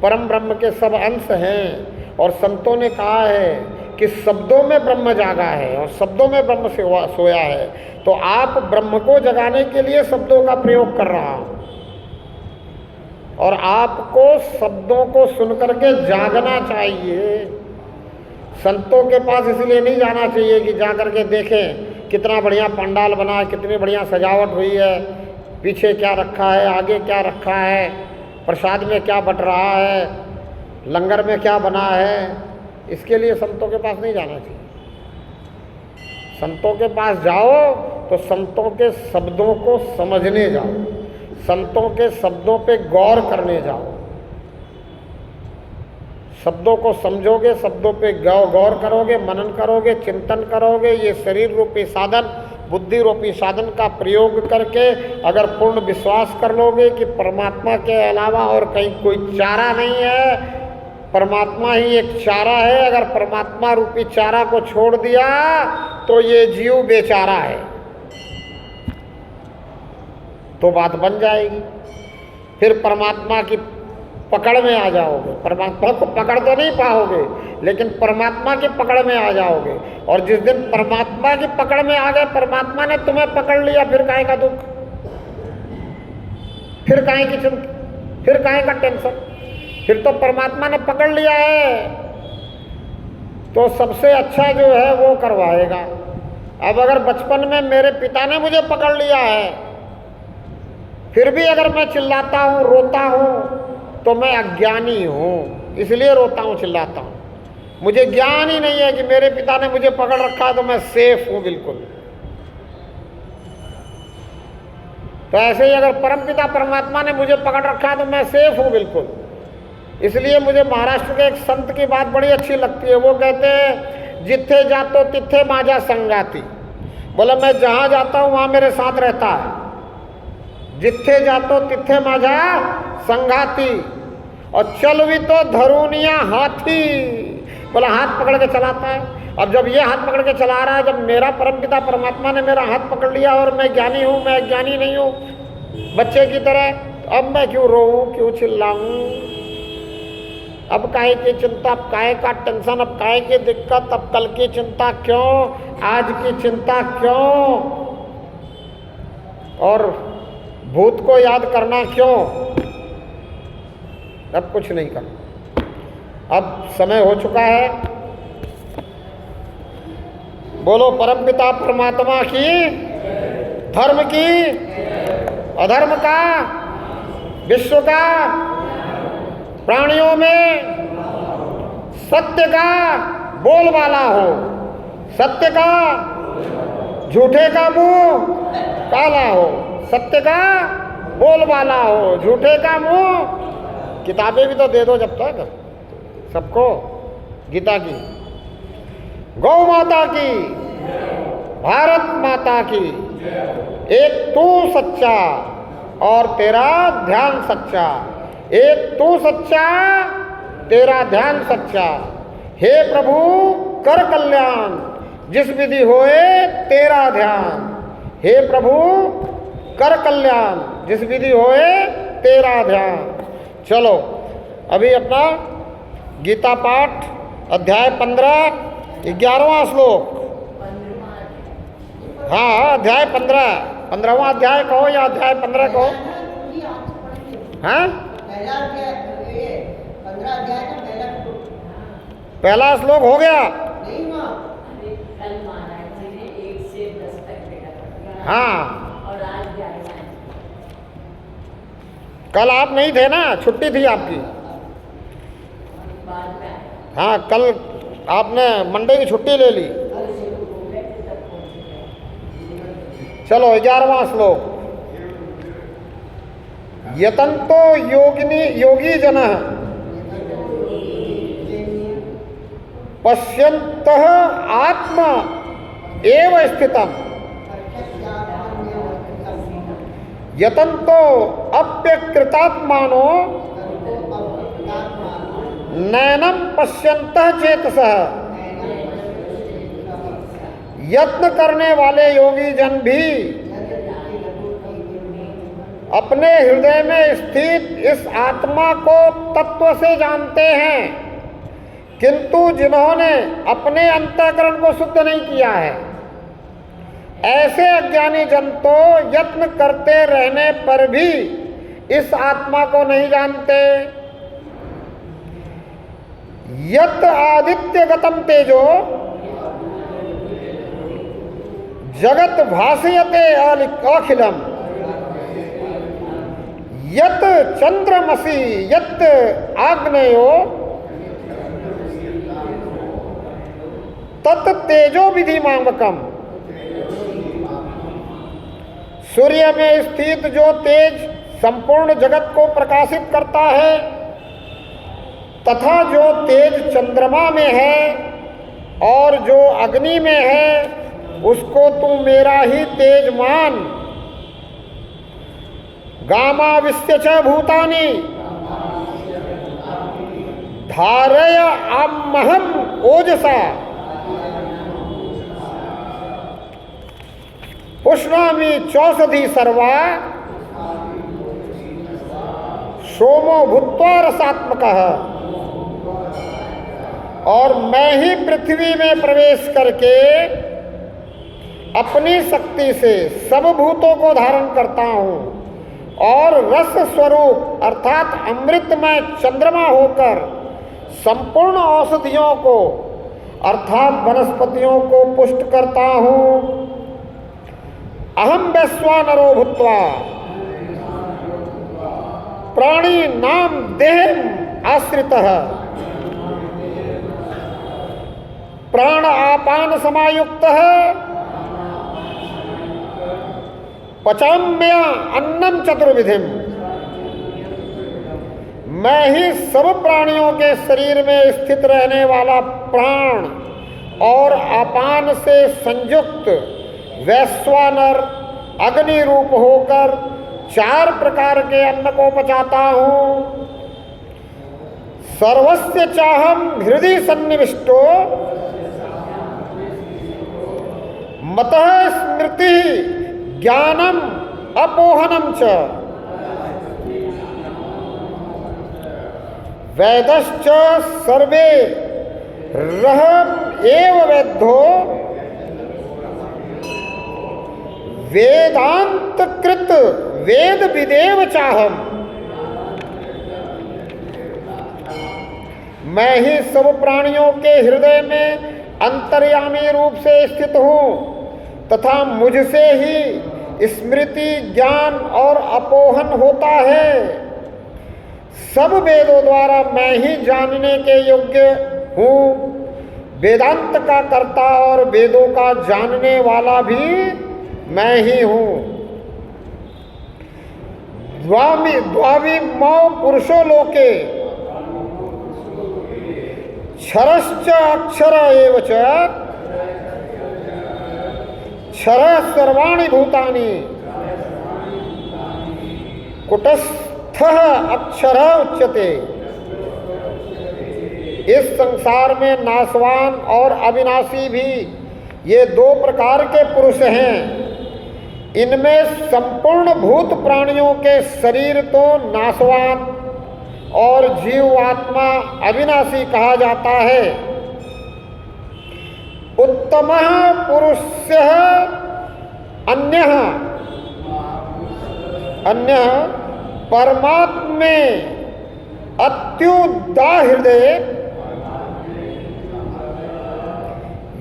परम ब्रह्म के सब अंश हैं। और संतों ने कहा है कि शब्दों में ब्रह्म जागा है और शब्दों में ब्रह्म सोया है। तो आप ब्रह्म को जगाने के लिए शब्दों का प्रयोग कर रहा हूँ और आपको शब्दों को सुनकर के जागना चाहिए। संतों के पास इसलिए नहीं जाना चाहिए कि जा कर के देखें कितना बढ़िया पंडाल बना है, कितनी बढ़िया सजावट हुई है, पीछे क्या रखा है, आगे क्या रखा है, प्रसाद में क्या बट रहा है, लंगर में क्या बना है, इसके लिए संतों के पास नहीं जाना चाहिए। संतों के पास जाओ तो संतों के शब्दों को समझने जाओ, संतों के शब्दों पे गौर करने जाओ। शब्दों को समझोगे, शब्दों पे गौर करोगे, मनन करोगे, चिंतन करोगे, ये शरीर रूपी साधन, बुद्धि रूपी साधन का प्रयोग करके अगर पूर्ण विश्वास कर लोगे कि परमात्मा के अलावा और कहीं कोई चारा नहीं है, परमात्मा ही एक चारा है, अगर परमात्मा रूपी चारा को छोड़ दिया तो ये जीव बेचारा है, तो बात बन जाएगी। फिर परमात्मा की पकड़ में आ जाओगे। परमात्मा को पकड़ तो नहीं पाओगे, लेकिन परमात्मा की पकड़ में आ जाओगे। और जिस दिन परमात्मा की पकड़ में आ गए, परमात्मा ने तुम्हें पकड़ लिया, फिर काहे का दुख, फिर काहे की चिंता, फिर काहे का टेंशन। फिर तो परमात्मा ने पकड़ लिया है तो सबसे अच्छा जो है वो करवाएगा। अब अगर बचपन में मेरे पिता ने मुझे पकड़ लिया है, फिर भी अगर मैं चिल्लाता हूँ, रोता हूँ, तो मैं अज्ञानी हूँ, इसलिए रोता हूँ, चिल्लाता हूँ। मुझे ज्ञान ही नहीं है कि मेरे पिता ने मुझे पकड़ रखा है तो मैं सेफ हूँ बिल्कुल। तो ऐसे ही अगर परमपिता परमात्मा ने मुझे पकड़ रखा है तो मैं सेफ हूँ बिल्कुल। इसलिए मुझे महाराष्ट्र के एक संत की बात बड़ी अच्छी लगती है। वो कहते हैं, जिथे जातो तिथे माजा संगाती। बोला मैं जहाँ जाता हूँ वहाँ मेरे साथ रहता है। जिथे जातो तिथे माजा संगाती, और चल भी तो धरूनिया हाथी। बोला हाथ पकड़ के चलाता है। अब जब ये हाथ पकड़ के चला रहा है, जब मेरा परमपिता परमात्मा ने मेरा हाथ पकड़ लिया और मैं ज्ञानी हूँ, मैं अज्ञानी नहीं हूँ बच्चे की तरह, अब मैं क्यों रोऊं, क्यों चिल्लाऊं? अब काहे की चिंता, अब काहे का टेंशन, अब काहे की दिक्कत, अब कल की चिंता क्यों, आज की चिंता क्यों, और भूत को याद करना क्यों? अब कुछ नहीं करना। अब समय हो चुका है। बोलो परमपिता परमात्मा की, धर्म की, अधर्म का, विश्व का, प्राणियों में सत्य का बोलबाला हो, सत्य का, झूठे का मुंह काला हो, सत्य का बोलबाला हो, झूठे का मुंह। किताबें भी तो दे दो जब तक सबको, गीता की, गौ माता की, भारत माता की, एक तू सच्चा और तेरा ध्यान सच्चा, एक तू सच्चा तेरा ध्यान सच्चा। हे प्रभु कर कल्याण, जिस विधि होए तेरा ध्यान। हे प्रभु कर कल्याण, जिस विधि होए तेरा ध्यान। चलो अभी अपना गीता पाठ अध्याय 15 11वां श्लोक। हाँ अध्याय 15वां अध्याय कहो या अध्याय 15 कहो। हाँ पहला श्लोक हो गया। हाँ कल आप नहीं थे ना, छुट्टी थी आपकी। हाँ कल आपने मंडे की छुट्टी ले ली। चलो 11वां श्लोक। यतन्तो योगी जनः पश्यन्तः आत्मा एव स्थितम् यतन्तो अप्यकृतात्मानो नैनम पश्यन्तः चेतसः। यत्न करने वाले योगी जन भी अपने हृदय में स्थित इस आत्मा को तत्व से जानते हैं, किंतु जिन्होंने अपने अंतःकरण को शुद्ध नहीं किया है, ऐसे अज्ञानी जन तो यत्न करते रहने पर भी इस आत्मा को नहीं जानते। यत् आदित्य गतम तेजो जगत भासयते अखिलम यत चंद्रमसि यत आग्नेयो तत् तेजो विधिमामकम। सूर्य में स्थित जो तेज संपूर्ण जगत को प्रकाशित करता है तथा जो तेज चंद्रमा में है और जो अग्नि में है उसको तू मेरा ही तेज मान। गामाविश्य च भूतानि धारय अहम ओजसा पुष्णामि चौषधि सर्वा सोमो भूत्वा रसात्मकः। और मैं ही पृथ्वी में प्रवेश करके अपनी शक्ति से सब भूतों को धारण करता हूँ और रस स्वरूप अर्थात अमृतमय चंद्रमा होकर संपूर्ण औषधियों को अर्थात वनस्पतियों को पुष्ट करता हूँ। अहम वैश्वानरो भूत्वा प्राणी नाम देह आश्रितः प्राण आपान समायुक्तः पचाम्य अन्नम चतुर्विधिम। मैं ही सब प्राणियों के शरीर में स्थित रहने वाला प्राण और आपान से संयुक्त वैश्वानर अग्नि रूप होकर 4 प्रकार के अन्न को पचाता हूँ। सर्वस्य चाहम हृदय सन्निविष्टो मतः स्मृति ज्ञानम अपोहनम च वेदश्च सर्वे रहम एव वेद्धो वेदांत कृत वेद विदेव चाहम। मैं ही सब प्राणियों के हृदय में अंतर्यामी रूप से स्थित हूँ तथा मुझसे ही स्मृति ज्ञान और अपोहन होता है। सब वेदों द्वारा मैं ही जानने के योग्य हूँ। वेदांत का कर्ता और वेदों का जानने वाला भी मैं ही हूँ। द्वाविमौ पुरुषो लोके क्षरश्च अक्षर एव च क्षरः सर्वाणि भूतानि कुटस्थः अक्षरः उच्यते। इस संसार में नाशवान और अविनाशी भी ये 2 प्रकार के पुरुष हैं। इनमें संपूर्ण भूत प्राणियों के शरीर तो नाशवान और जीवात्मा अविनाशी कहा जाता है। उत्तमः पुरुषः अन्यः परमात्मे अत्युदाहृदय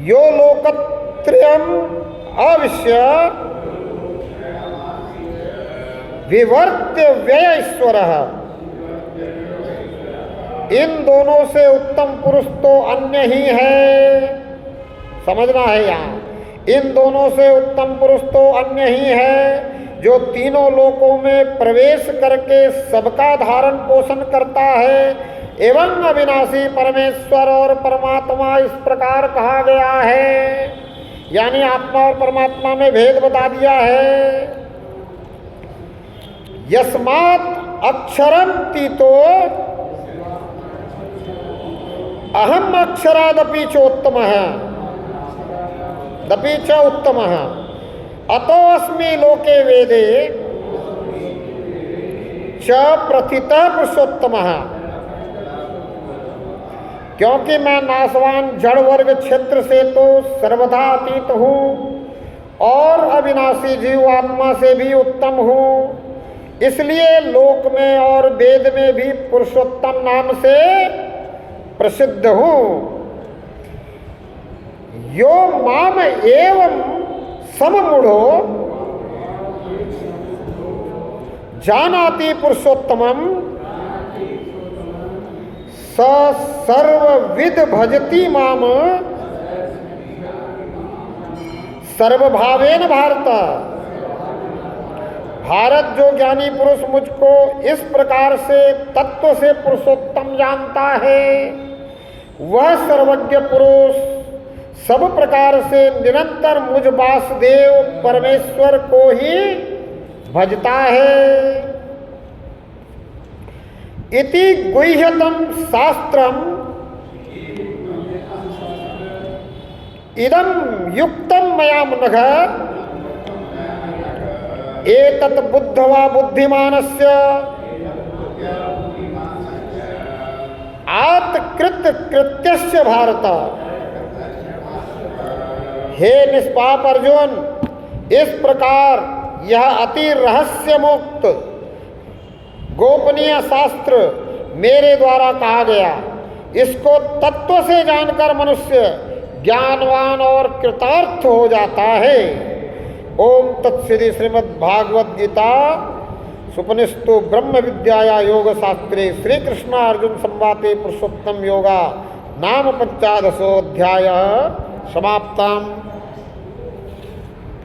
यो लोकत्रयम् अविश्य विवर्त्य व्ययश्वरः। इन दोनों से उत्तम पुरुष तो अन्य ही है। समझना है यहाँ, इन दोनों से उत्तम पुरुष तो अन्य ही है जो तीनों लोकों में प्रवेश करके सबका धारण पोषण करता है एवं अविनाशी परमेश्वर और परमात्मा इस प्रकार कहा गया है। यानी आत्मा और परमात्मा में भेद बता दिया है। यस्मात् अक्षरम तीतो अहम अक्षरादपि चोत्तमः दपि च उत्तमः अतो अस्मि लोके वेदे च प्रथितः पुरुषोत्तमः। क्योंकि मैं नाशवान जड़ वर्ग क्षेत्र से तो सर्वथा अतीत हूँ और अविनाशी जीव आत्मा से भी उत्तम हूँ, इसलिए लोक में और वेद में भी पुरुषोत्तम नाम से प्रसिद्ध हूँ। यो माम एवं सममूढ़ो जानाति पुरुषोत्तमम स सर्वविद भजति माम सर्वभावेन भारत। भारत, जो ज्ञानी पुरुष मुझको इस प्रकार से तत्व से पुरुषोत्तम जानता है, वह सर्वज्ञ पुरुष सब प्रकार से निरंतर मुझ वासुदेव परमेश्वर को ही भजता है। इति गुह्यतम शास्त्रम इदं युक्तम मया मनघ एतत् बुद्धवा बुद्धिमानस्य आत्कृत कृत्यस्य भारत। हे निष्पाप अर्जुन, इस प्रकार यह अति रहस्य मुक्त गोपनीय शास्त्र मेरे द्वारा कहा गया, इसको तत्व से जानकर मनुष्य ज्ञानवान और कृतार्थ हो जाता है। ओम तत्सदि श्रीमद् भागवत गीता सुपनिषतो ब्रह्म विद्याया योग शास्त्रे श्री कृष्ण अर्जुन संवादे पुरुषोत्तम योगा नाम 15 अध्याय समाप्तम्।